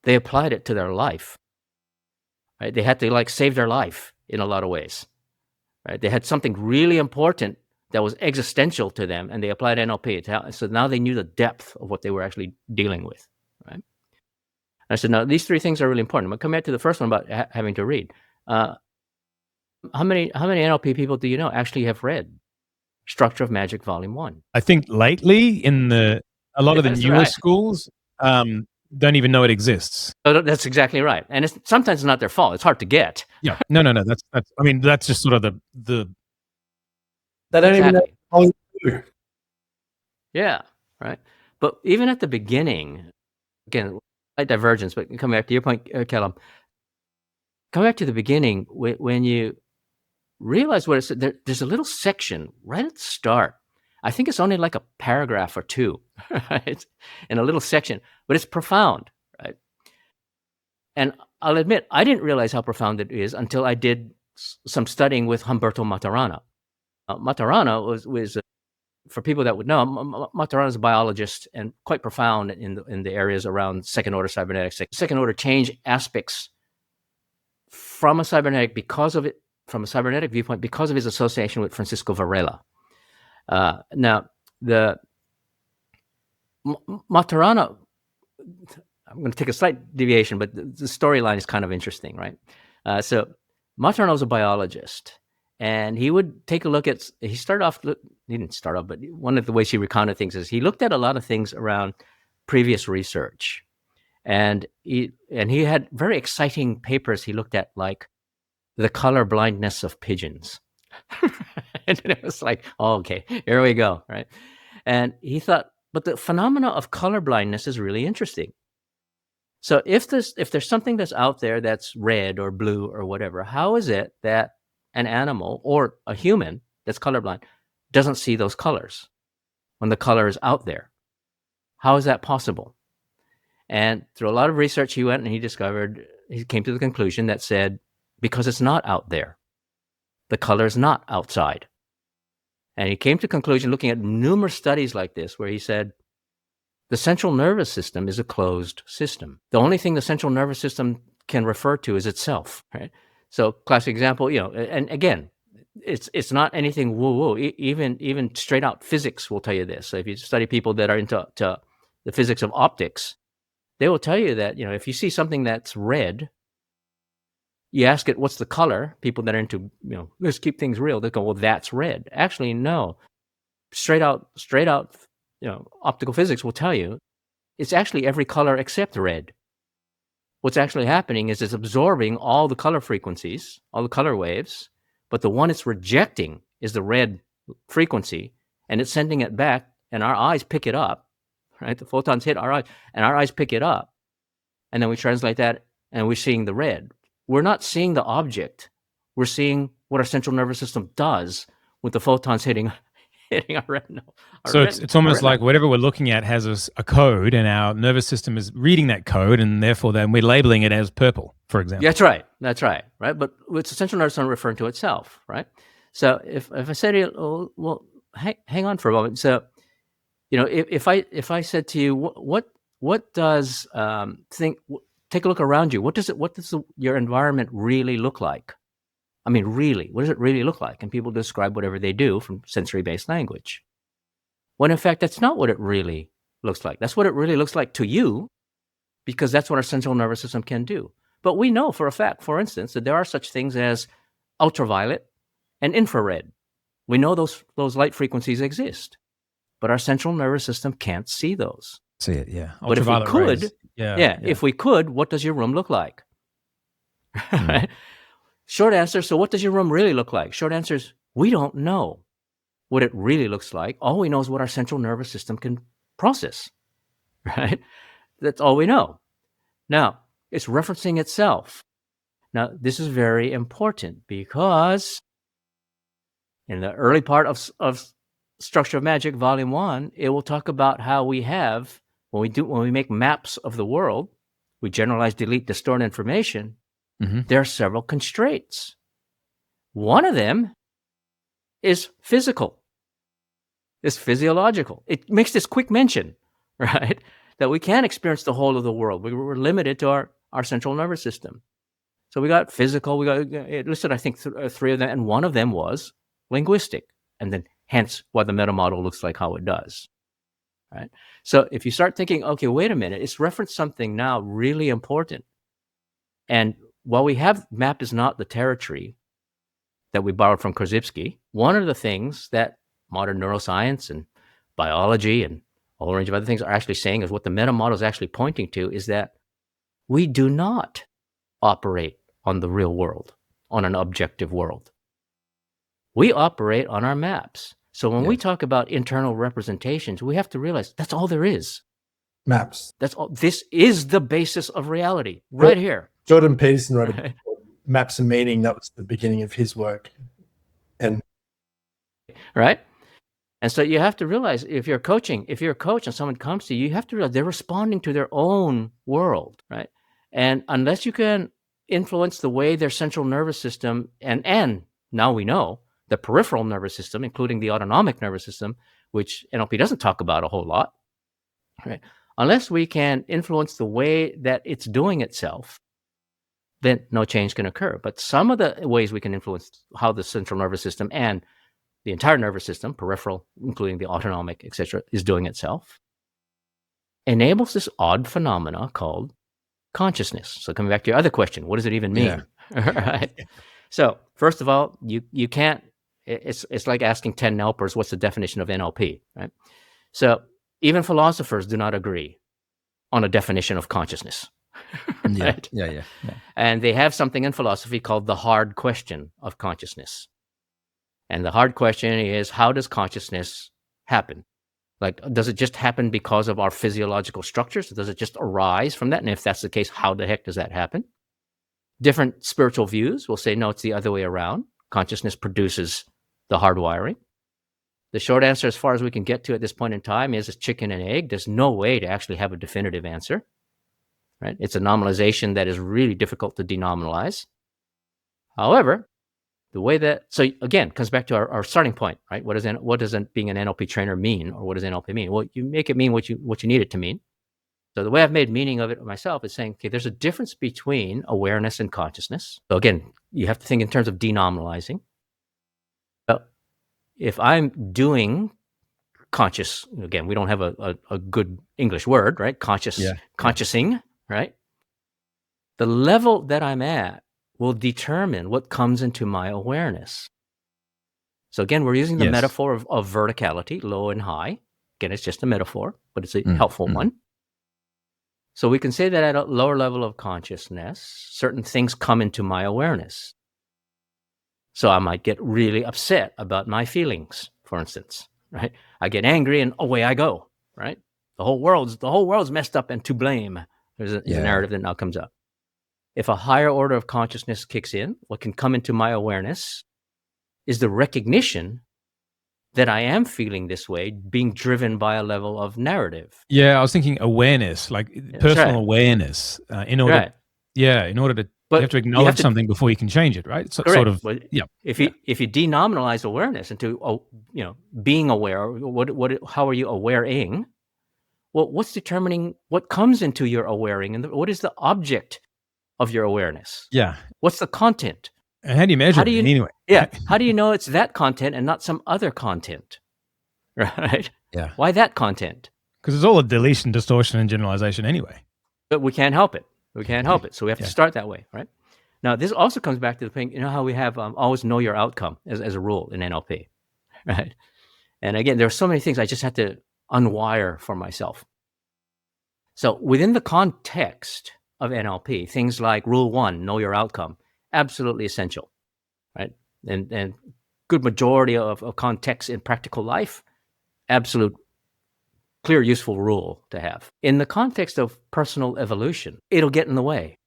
they applied it to their life, right? They had to save their life in a lot of ways, right? They had something really important that was existential to them, and they applied NLP. So now they knew the depth of what they were actually dealing with, right? And I said, no, these 3 things are really important. I'm going to come back to the first one about having to read. How many NLP people do you know actually have read Structure of Magic Volume 1? I think lately a lot of the newer schools don't even know it exists. So that's exactly right. And sometimes it's not their fault. It's hard to get. Yeah. No. That's I mean, that's just sort of the they don't even know how to do. Yeah, right. But even at the beginning, again, slight divergence, but coming back to your point, Kallum, coming back to the beginning, when you realize what it's, there's a little section right at the start. I think it's only like a paragraph or 2, right? In a little section, but it's profound, right? And I'll admit, I didn't realize how profound it is until I did some studying with Humberto Maturana. Maturana was for people that would know, Maturana is a biologist and quite profound in the areas around second-order cybernetics, second-order change aspects from a cybernetic viewpoint because of his association with Francisco Varela. Now, the Maturana, I'm going to take a slight deviation, but the storyline is kind of interesting, right? So Maturana was a biologist, and he would take a look at, he didn't start off, but one of the ways he recounted things is he looked at a lot of things around previous research. And he had very exciting papers he looked at, like the color blindness of pigeons. And it was like, oh, okay, here we go, right? And he thought, but the phenomena of color blindness is really interesting. So if there's something that's out there that's red or blue or whatever, how is it that an animal or a human that's colorblind doesn't see those colors when the color is out there? How is that possible? And through a lot of research, he went and he came to the conclusion that said, because it's not out there. The color is not outside. And he came to the conclusion, looking at numerous studies like this, where he said, the central nervous system is a closed system. The only thing the central nervous system can refer to is itself, right? So classic example, and again, it's not anything woo-woo. Even straight out physics will tell you this. So if you study people that are into the physics of optics, they will tell you that, if you see something that's red, you ask it, what's the color? People that are into, let's keep things real, they go, well, that's red. Actually, no. Straight out, optical physics will tell you it's actually every color except red. What's actually happening is it's absorbing all the color frequencies, all the color waves, but the one it's rejecting is the red frequency, and it's sending it back, and our eyes pick it up, right? The photons hit our eyes, and our eyes pick it up, and then we translate that, and we're seeing the red. We're not seeing the object. We're seeing what our central nervous system does with the photons hitting our retina. So it's almost like whatever we're looking at has a code, and our nervous system is reading that code, and therefore then we're labeling it as purple, for example. That's right, right? But it's the central nervous system referring to itself, right? So if I said to you, well, hang on for a moment. So, if I said to you, what what does take a look around you. What does your environment really look like? I mean, really, what does it really look like? And people describe whatever they do from sensory-based language. When in fact, that's not what it really looks like. That's what it really looks like to you, because that's what our central nervous system can do. But we know for a fact, for instance, that there are such things as ultraviolet and infrared. We know those light frequencies exist, but our central nervous system can't see those. See it, yeah. But if we could, rays. If we could, what does your room look like? Right? Short answer, so what does your room really look like? Short answer is, we don't know what it really looks like. All we know is what our central nervous system can process, right? That's all we know. Now, it's referencing itself. Now, this is very important because in the early part of Structure of Magic, Volume 1, it will talk about how we have, when we make maps of the world, we generalize, delete, distort information. There are several constraints. One of them is physical. It's physiological. It makes this quick mention, right, that we can't experience the whole of the world. We're limited to our central nervous system. So we got physical. We got it listed, I think, three of them, and one of them was linguistic, and then hence why the meta model looks like how it does. Right. So if you start thinking, okay, wait a minute, it's referenced something now really important, and while we have map is not the territory that we borrowed from Korzybski, one of the things that modern neuroscience and biology and a whole range of other things are actually saying is what the meta model is actually pointing to is that we do not operate on the real world, on an objective world. We operate on our maps. So when we talk about internal representations, we have to realize that's all there is. Maps. That's all. This is the basis of reality right here. Jordan Peterson wrote a book called Maps and Meaning. That was the beginning of his work. And right. And so you have to realize if you're a coach and someone comes to you, you have to realize they're responding to their own world, right? And unless you can influence the way their central nervous system and now we know the peripheral nervous system, including the autonomic nervous system, which NLP doesn't talk about a whole lot, right? Unless we can influence the way that it's doing itself, then no change can occur. But some of the ways we can influence how the central nervous system and the entire nervous system, peripheral, including the autonomic, etc., is doing itself, enables this odd phenomena called consciousness. So coming back to your other question, what does it even mean? Yeah. Right? So first of all, you can't, it's like asking 10 NLPers, what's the definition of NLP, right? So even philosophers do not agree on a definition of consciousness. Right? Yeah. And they have something in philosophy called the hard question of consciousness. And the hard question is, how does consciousness happen? Like, does it just happen because of our physiological structures? Does it just arise from that? And if that's the case, how the heck does that happen? Different spiritual views will say, no, it's the other way around. Consciousness produces the hardwiring. The short answer, as far as we can get to at this point in time, is chicken and egg. There's no way to actually have a definitive answer. Right? It's a nominalization that is really difficult to denominalize. However, the way that, so again, comes back to our starting point, right? What does being an NLP trainer mean, or what does NLP mean? Well, you make it mean what you need it to mean. So the way I've made meaning of it myself is saying, okay, there's a difference between awareness and consciousness. So again, you have to think in terms of denominalizing. But if I'm doing conscious, again, we don't have a good English word, right? Consciousing, right? The level that I'm at will determine what comes into my awareness. So again, we're using the metaphor of verticality, low and high. Again, it's just a metaphor, but it's a helpful one. So we can say that at a lower level of consciousness, certain things come into my awareness. So I might get really upset about my feelings, for instance, right? I get angry and away I go, right? The whole world's messed up and to blame. There's a narrative that now comes up. If a higher order of consciousness kicks in, what can come into my awareness is the recognition that I am feeling this way, being driven by a level of narrative. Yeah, I was thinking awareness, like personal awareness. In order to, you have to acknowledge something before you can change it, right? So, sort of. But if you denominalize awareness into being aware, how are you awareing? well, what's determining what comes into your awareing, and what is the object of your awareness? Yeah. What's the content? And how do you measure it anyway? Yeah. How do you know it's that content and not some other content? Right? Yeah. Why that content? Because it's all a deletion, distortion, and generalization anyway. But we can't help it. We can't help it. So we have to Yeah. start that way, right? Now, this also comes back to the thing, how we have always know your outcome as a rule in NLP, right? And again, there are so many things I just had to unwire for myself. So within the context of NLP, things like rule 1, know your outcome, absolutely essential, right? And good majority of context in practical life, absolute clear, useful rule to have. In the context of personal evolution, it'll get in the way.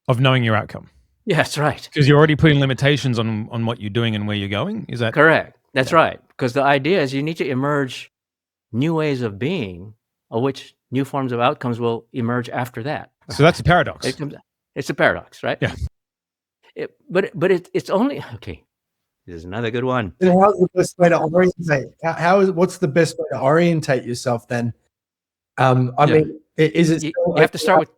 Of knowing your outcome. Yeah, that's right. Because you're already putting limitations on what you're doing and where you're going? Is that correct? That's right. Because the idea is you need to emerge new ways of being, of which new forms of outcomes will emerge after that. So that's a paradox. It's a paradox, right? Yeah. But it's only, okay, this is another good one. And how's the best way to orientate? What's the best way to orientate yourself then? I mean, is it you have to start with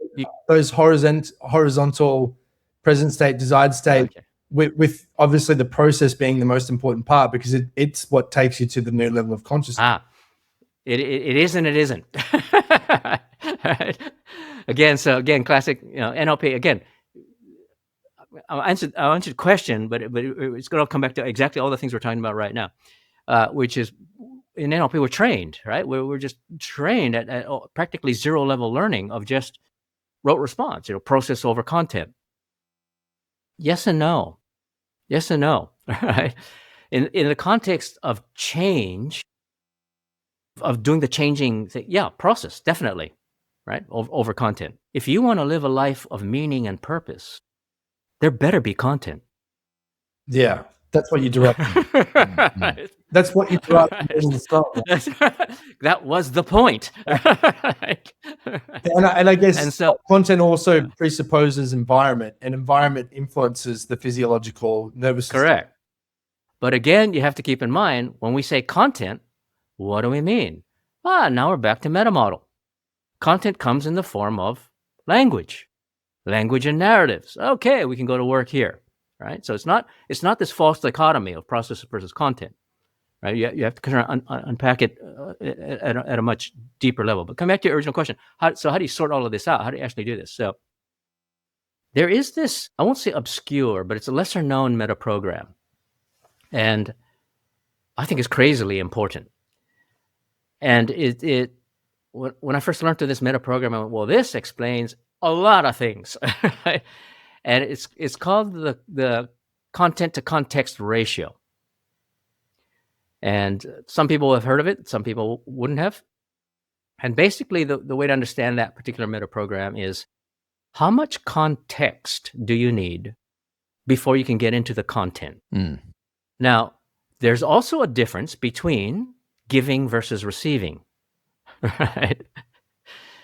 those horizontal present state, desired state, with obviously the process being the most important part, because it's what takes you to the new level of consciousness. It is and it isn't. Right? Again, classic, NLP. Again, I'll answer the question, but it's going to come back to exactly all the things we're talking about right now, which is in NLP we're trained, right? We're just trained at practically zero level learning of just rote response, process over content. Yes and no. Yes and no. Right? In the context of change, of doing the changing thing, process, definitely, right? Over content. If you want to live a life of meaning and purpose, there better be content. Yeah, that's what you direct. That's what you direct. That was the point. Right? And I guess content also presupposes environment, and environment influences the physiological nervous system. Correct. But again, you have to keep in mind, when we say content, what do we mean? Now we're back to meta model. Content comes in the form of language and narratives. Okay, we can go to work here, right? So it's not this false dichotomy of process versus content, right? You have to kind of unpack it at a much deeper level. But come back to your original question. How do you sort all of this out? How do you actually do this? So there is this, I won't say obscure, but it's a lesser known meta program. And I think it's crazily important. And when I first learned of this meta program, I went, well, this explains a lot of things. And it's called the content to context ratio. And some people have heard of it, some people wouldn't have. And basically the way to understand that particular meta program is, how much context do you need before you can get into the content? Now, there's also a difference between giving versus receiving, right?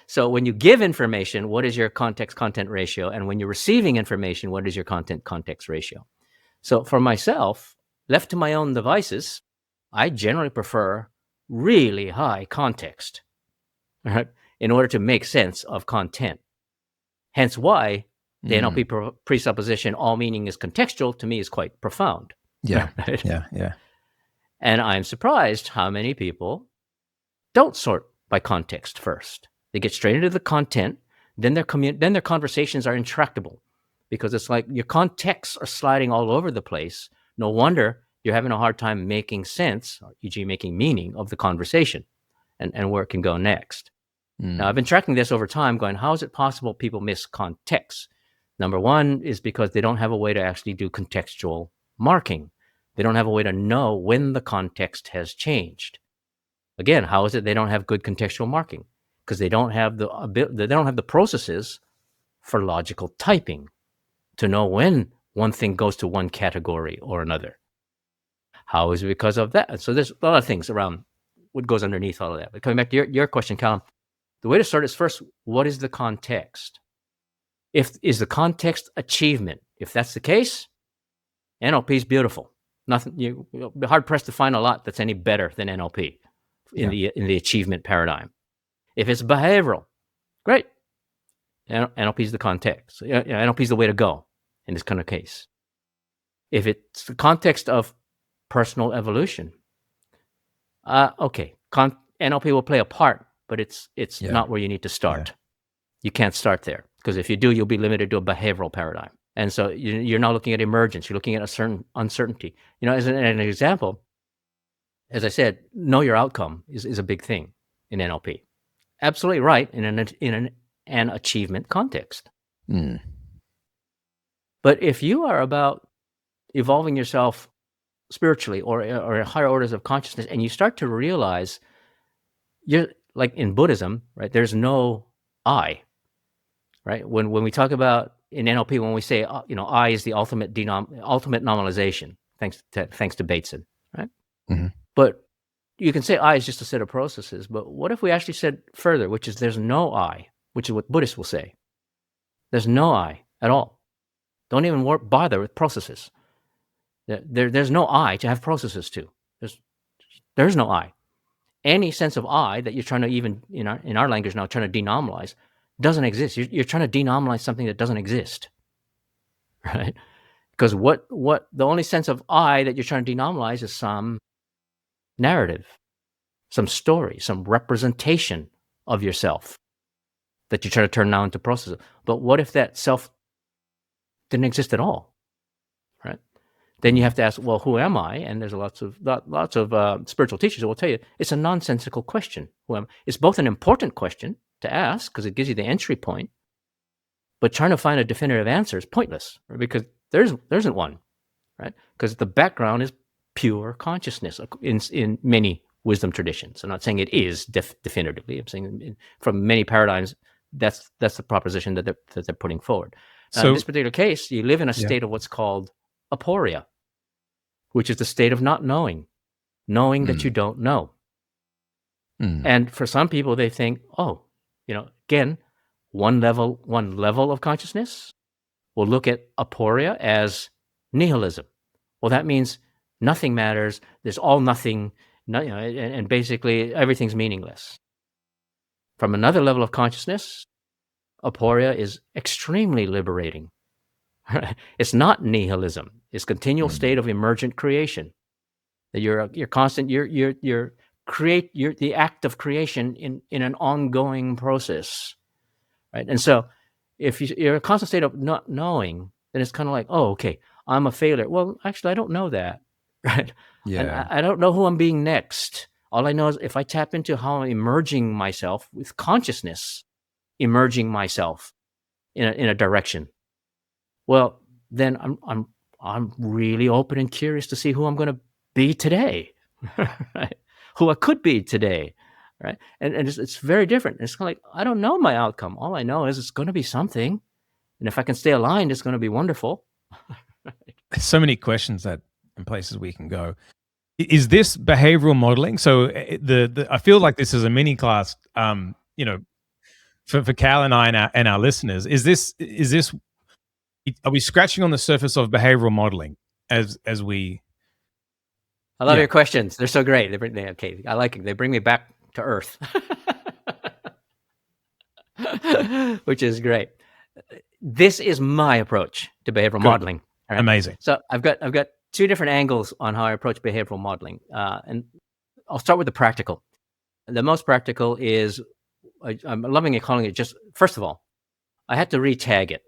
So when you give information, what is your context-content ratio? And when you're receiving information, what is your content-context ratio? So for myself, left to my own devices, I generally prefer really high context, right, in order to make sense of content. Hence why the NLP presupposition, all meaning is contextual, to me is quite profound. Yeah, right? yeah. And I'm surprised how many people don't sort by context first. They get straight into the content, then their conversations are intractable, because it's like your contexts are sliding all over the place. No wonder you're having a hard time making sense, e.g. making meaning of the conversation and where it can go next. Now, I've been tracking this over time, going, how is it possible people miss context? Number one is because they don't have a way to actually do contextual marking. They don't have a way to know when the context has changed. Again, how is it they don't have good contextual marking? Because they don't have the processes for logical typing to know when one thing goes to one category or another. How is it because of that? So there's a lot of things around what goes underneath all of that. But coming back to your question, Kallum, the way to start is first, what is the context? Is the context achievement? If that's the case, NLP is beautiful. Nothing, you'll be hard pressed to find a lot that's any better than NLP in the achievement paradigm. If it's behavioral, great. NLP is the context. NLP is the way to go in this kind of case. If it's the context of personal evolution, okay, NLP will play a part, but it's not where you need to start. Yeah. You can't start there, because if you do, you'll be limited to a behavioral paradigm. And so you're not looking at emergence. You're looking at a certain uncertainty. As an example, as I said, know your outcome is a big thing in NLP. Absolutely right in an achievement context. Mm. But if you are about evolving yourself spiritually or higher orders of consciousness, and you start to realize, you're like in Buddhism, right? There's no I, right? When we talk about in NLP, when we say I is the ultimate nominalization, thanks to Bateson, right? Mm-hmm. But you can say I is just a set of processes. But what if we actually said further, which is there's no I, which is what Buddhists will say. There's no I at all. Don't even bother with processes. There's no I to have processes to. There's no I. Any sense of I that you're trying to even, in our language now, trying to denominalize, doesn't exist. You're trying to denominalize something that doesn't exist, right? Because what the only sense of I that you're trying to denominalize is some narrative, some story, some representation of yourself that you're trying to turn now into processes. But what if that self didn't exist at all? Then you have to ask, well, who am I? And there's lots of spiritual teachers who will tell you it's a nonsensical question. It's both an important question to ask because it gives you the entry point, but trying to find a definitive answer is pointless, right? Because there isn't one, right? Because the background is pure consciousness in many wisdom traditions. I'm not saying it is definitively. I'm saying from many paradigms, that's the proposition that they're putting forward. So in this particular case, you live in a state of what's called aporia, which is the state of not knowing that you don't know. And for some people, they think, again, one level of consciousness will look at aporia as nihilism. Well, that means nothing matters. There's all nothing, and basically everything's meaningless. From another level of consciousness, aporia is extremely liberating. It's not nihilism. It's continual state of emergent creation. That you're constant. You're the act of creation in an ongoing process, right? And so, if you're a constant state of not knowing, then it's kind of like, oh, okay, I'm a failure. Well, actually, I don't know that, right? Yeah. I don't know who I'm being next. All I know is if I tap into how I'm emerging myself with consciousness, emerging myself in a direction. Well, then I'm really open and curious to see who I'm going to be today, right? Who I could be today, right? And it's very different. It's kind of like, I don't know my outcome. All I know is it's going to be something. And if I can stay aligned, it's going to be wonderful. There's so many questions and places we can go. Is this behavioral modeling? So I feel like this is a mini class, for Cal and I and our listeners. Is this? Are we scratching on the surface of behavioral modeling as we? I love your questions. They're so great. Okay, I like it. They bring me back to earth, which is great. This is my approach to behavioral modeling. Right? Amazing. So I've got two different angles on how I approach behavioral modeling, and I'll start with the practical. The most practical is I'm loving it, calling it just. First of all, I had to re-tag it.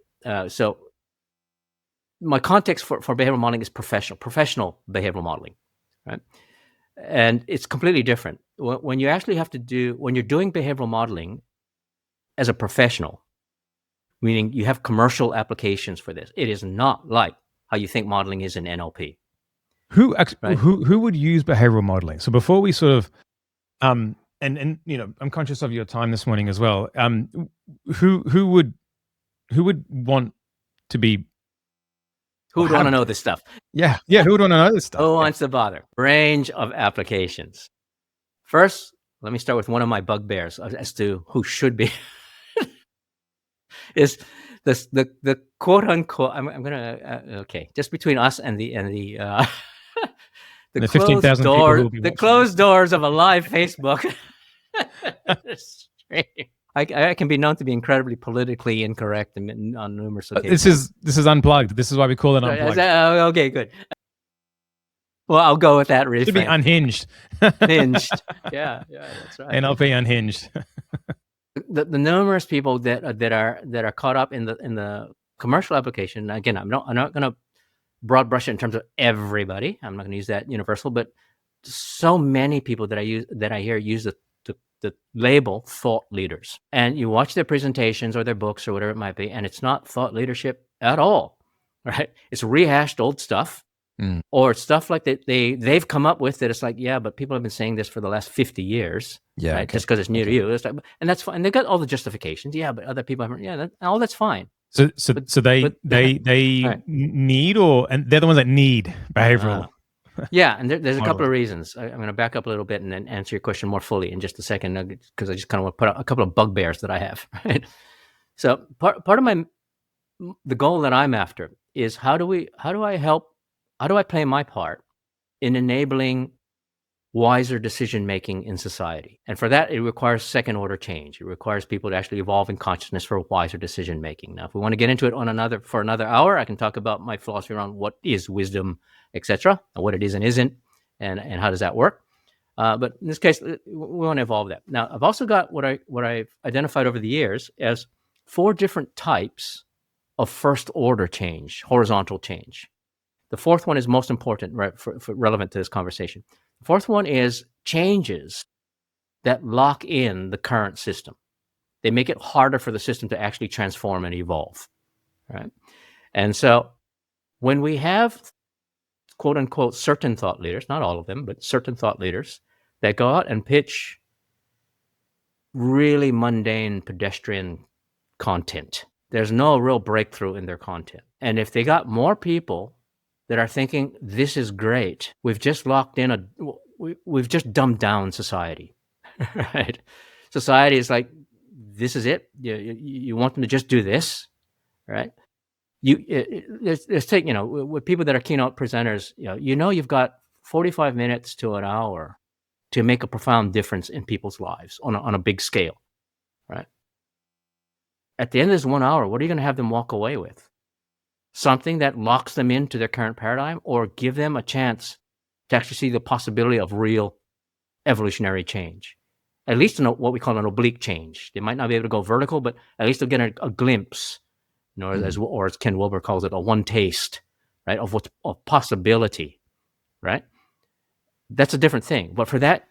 So my context for behavioral modeling is professional behavioral modeling, right? And it's completely different. When you actually when you're doing behavioral modeling as a professional, meaning you have commercial applications for this, it is not like how you think modeling is in NLP. Who would use behavioral modeling? So before we sort of, and I'm conscious of your time this morning as well. Who would want to be? Who would want to know this stuff? Yeah. Who would want to know this stuff? Who wants to bother? Range of applications. First, let me start with one of my bugbears as to who should be. Is this the quote unquote? I'm gonna okay, just between us and the 15,000 people who will be watching. The closed doors of a live Facebook. I can be known to be incredibly politically incorrect on numerous occasions. This is unplugged. This is why we call it unplugged. Okay, good. Well, I'll go with that. Should be unhinged. Hinged. Yeah, that's right. NLP unhinged. The numerous people that are caught up in the commercial application. Again, I'm not going to broad brush it in terms of everybody. I'm not going to use that universal, but so many people that I hear use the label thought leaders, and you watch their presentations or their books or whatever it might be, and it's not thought leadership at all, right? It's rehashed old stuff, or it's stuff like that they've come up with that. It's like, yeah, but people have been saying this for the last 50 years, right? Okay. Just because it's new to you. It's like, and that's fine. And they got all the justifications. Yeah, but other people haven't. Yeah, all that's fine. So they need, and they're the ones that need behavioral. Yeah, and there's a couple of reasons. I'm going to back up a little bit and then answer your question more fully in just a second, because I just kind of want to put out a couple of bugbears that I have. Right? So part of the goal that I'm after is how do I play my part in enabling wiser decision making in society? And for that, it requires second order change. It requires people to actually evolve in consciousness for wiser decision making. Now, if we want to get into it for another hour, I can talk about my philosophy around what is wisdom, etc., and what it is and isn't, and how does that work. But in this case, we want to evolve that. Now, I've also got what I've identified over the years as 4 different types of first order change, horizontal change. The 4th one is most important, right, for relevant to this conversation. The 4th one is changes that lock in the current system. They make it harder for the system to actually transform and evolve, right? And so when we have, quote unquote, certain thought leaders, not all of them, but certain thought leaders that go out and pitch really mundane, pedestrian content, there's no real breakthrough in their content. And if they got more people that are thinking, this is great, we've just locked in we've just dumbed down society, right? Society is like, this is it. You want them to just do this, right? Let's take, with people that are keynote presenters, you've got 45 minutes to an hour to make a profound difference in people's lives on a big scale, right? At the end of this 1 hour, what are you going to have them walk away with? Something that locks them into their current paradigm, or give them a chance to actually see the possibility of real evolutionary change, at least in what we call an oblique change. They might not be able to go vertical, but at least they'll get a glimpse, or as Ken Wilber calls it, a one taste, right, of possibility, right? That's a different thing. But for that,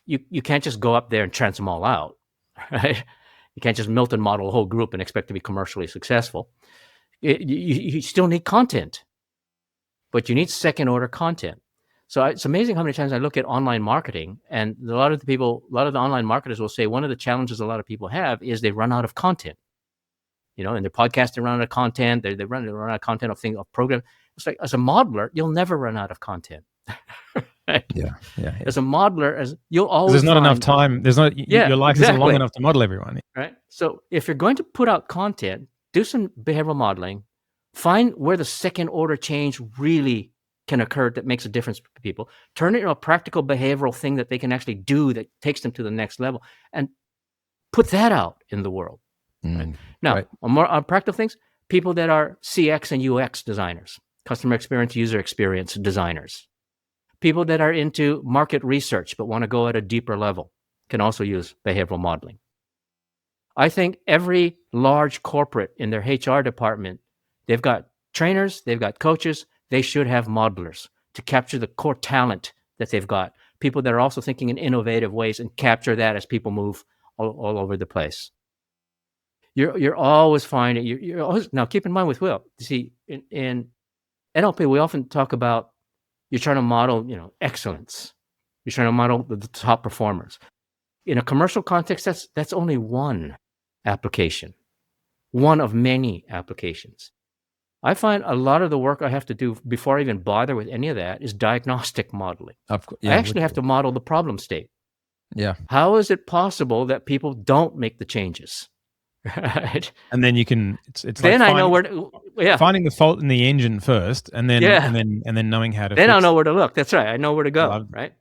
you can't just go up there and trance them all out, right? You can't just Milton model a whole group and expect to be commercially successful. You still need content, but you need second order content. So it's amazing how many times I look at online marketing, and a lot of the online marketers will say one of the challenges a lot of people have is they run out of content. In their podcast, they run out of content. They run out of content of program. It's like, as a modeler, you'll never run out of content. Right? Yeah. As a modeler, you'll always. There's not enough time. Your life isn't long enough to model everyone. Right. So if you're going to put out content, do some behavioral modeling, find where the second order change really can occur that makes a difference for people, turn it into a practical behavioral thing that they can actually do that takes them to the next level, and put that out in the world. Right? Now, on practical things, people that are CX and UX designers, customer experience, user experience designers, people that are into market research but want to go at a deeper level can also use behavioral modeling. I think every large corporate in their HR department, they've got trainers, they've got coaches, they should have modelers to capture the core talent that they've got. People that are also thinking in innovative ways and capture that as people move all over the place. You're always finding, you're always, now keep in mind with Will, you see, in NLP, we often talk about you're trying to model, excellence. You're trying to model the top performers. In a commercial context, that's only one application, one of many applications. I find a lot of the work I have to do before I even bother with any of that is diagnostic modeling. I actually have to model the problem state. Yeah. How is it possible that people don't make the changes? Right. And then you can. It's then like I know where to. Yeah. Finding the fault in the engine first, and then knowing how to. Then I'll know where to look. That's right. I know where to go. Right.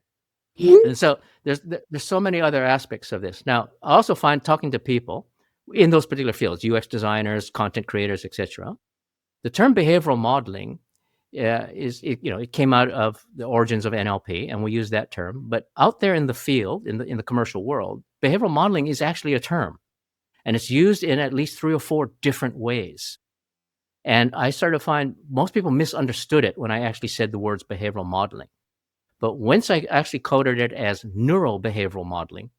And so there's so many other aspects of this. Now, I also find talking to people in those particular fields, UX designers, content creators, etc. The term behavioral modeling it came out of the origins of NLP, and we use that term. But out there in the field, in the commercial world, behavioral modeling is actually a term, and it's used in at least 3 or 4 different ways. And I started to find most people misunderstood it when I actually said the words behavioral modeling. But once I actually coded it as neurobehavioral modeling,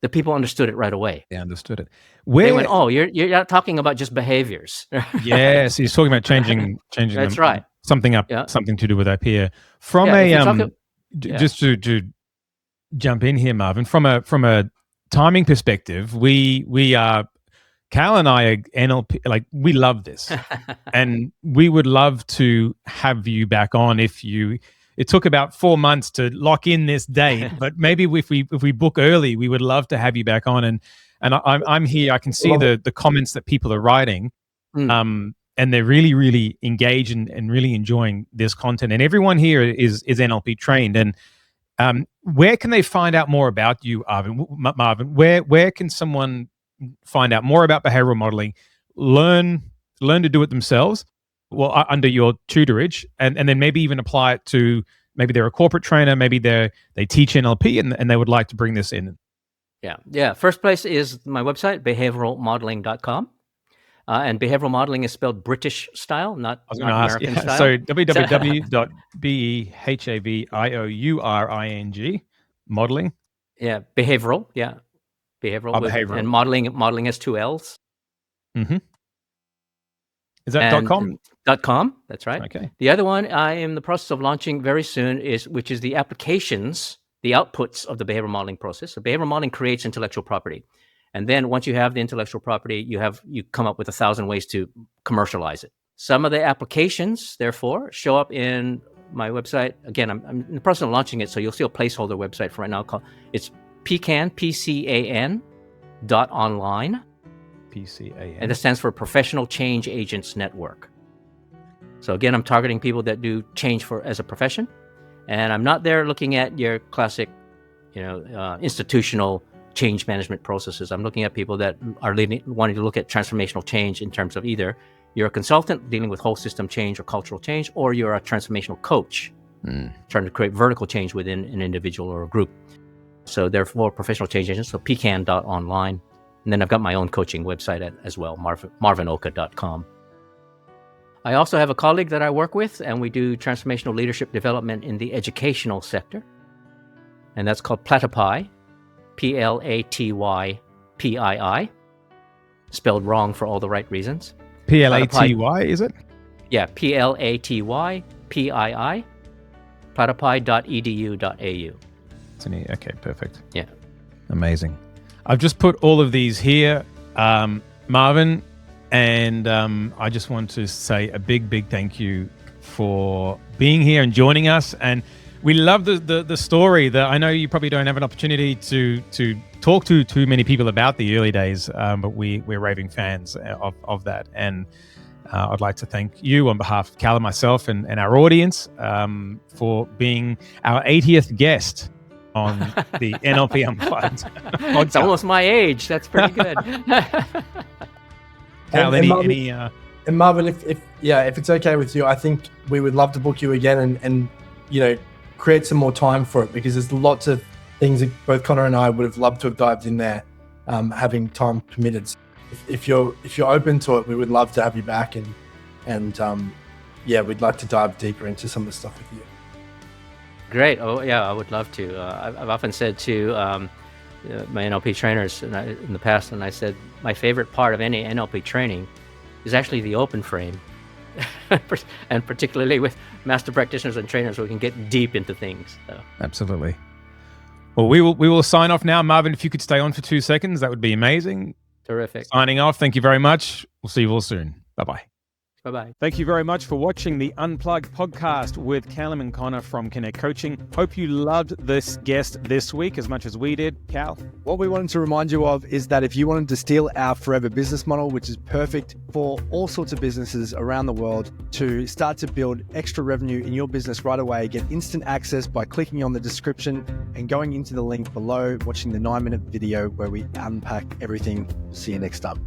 the people understood it right away. They understood it. They went, "Oh, you're not talking about just behaviors." Yes, he's talking about changing. That's right. Something up, something to do with up here. From just to jump in here, Marvin. From a timing perspective, we are. Cal and I are NLP, like we love this, and we would love to have you back on it took about 4 months to lock in this date, but maybe if we book early, we would love to have you back on. And I'm here. I can see the comments that people are writing, and they're really, really engaged and really enjoying this content. And everyone here is NLP trained. And where can they find out more about you, Marvin? Where can someone find out more about behavioral modeling, learn to do it themselves, under your tutorage, and then maybe even apply it to, maybe they're a corporate trainer, maybe they teach NLP and they would like to bring this in? Yeah. First place is my website, behavioralmodeling.com. And behavioral modeling is spelled British style, not American style. So www.behavioring modeling. Yeah, behavioral. Yeah, behavioral. Behavioral. And modeling has 2 L's. Mm-hmm. Is that .com? .com, that's right. Okay. The other one I am in the process of launching very soon which is the applications, the outputs of the behavioral modeling process. So behavioral modeling creates intellectual property. And then once you have the intellectual property, you come up with 1,000 ways to commercialize it. Some of the applications, therefore, show up in my website. Again, I'm in the process of launching it, so you'll see a placeholder website for right now. It's PCAN, PCAN .online. PCAN. And this stands for Professional Change Agents Network. So again, I'm targeting people that do change as a profession. And I'm not there looking at your classic, institutional change management processes. I'm looking at people that are wanting to look at transformational change in terms of either you're a consultant dealing with whole system change or cultural change, or you're a transformational coach trying to create vertical change within an individual or a group. So therefore, professional change agents, so pcan.online. And then I've got my own coaching website as well, marvinoka.com. I also have a colleague that I work with, and we do transformational leadership development in the educational sector. And that's called Platypi, PLATYPII, spelled wrong for all the right reasons. PLATY, is it? Yeah, PLATYPII, platypi.edu.au. Okay, perfect. Yeah. Amazing. I've just put all of these here, Marvin, and I just want to say a big, big thank you for being here and joining us. And we love the story that I know you probably don't have an opportunity to talk to too many people about the early days, but we're raving fans of that. And I'd like to thank you on behalf of Cal and myself and our audience for being our 80th guest on the NLP Unplugged podcast. It's almost my age. That's pretty good. Cal, and Marvin, if it's okay with you, I think we would love to book you again and create some more time for it, because there's lots of things that both Conor and I would have loved to have dived in there, having time permitted. If you're open to it, we would love to have you back, and we'd like to dive deeper into some of the stuff with you. Great. Oh, yeah, I would love to. I've often said to my NLP trainers in the past, and I said, my favorite part of any NLP training is actually the open frame, and particularly with master practitioners and trainers, we can get deep into things. So. Absolutely. Well, we will sign off now. Marvin, if you could stay on for 2 seconds, that would be amazing. Terrific. Signing off. Thank you very much. We'll see you all soon. Bye-bye. Bye-bye. Thank you very much for watching the Unplugged podcast with Kallum and Conor from Connekt Coaching. Hope you loved this guest this week as much as we did. Cal? What we wanted to remind you of is that if you wanted to steal our forever business model, which is perfect for all sorts of businesses around the world to start to build extra revenue in your business right away, get instant access by clicking on the description and going into the link below, watching the 9-minute video where we unpack everything. See you next time.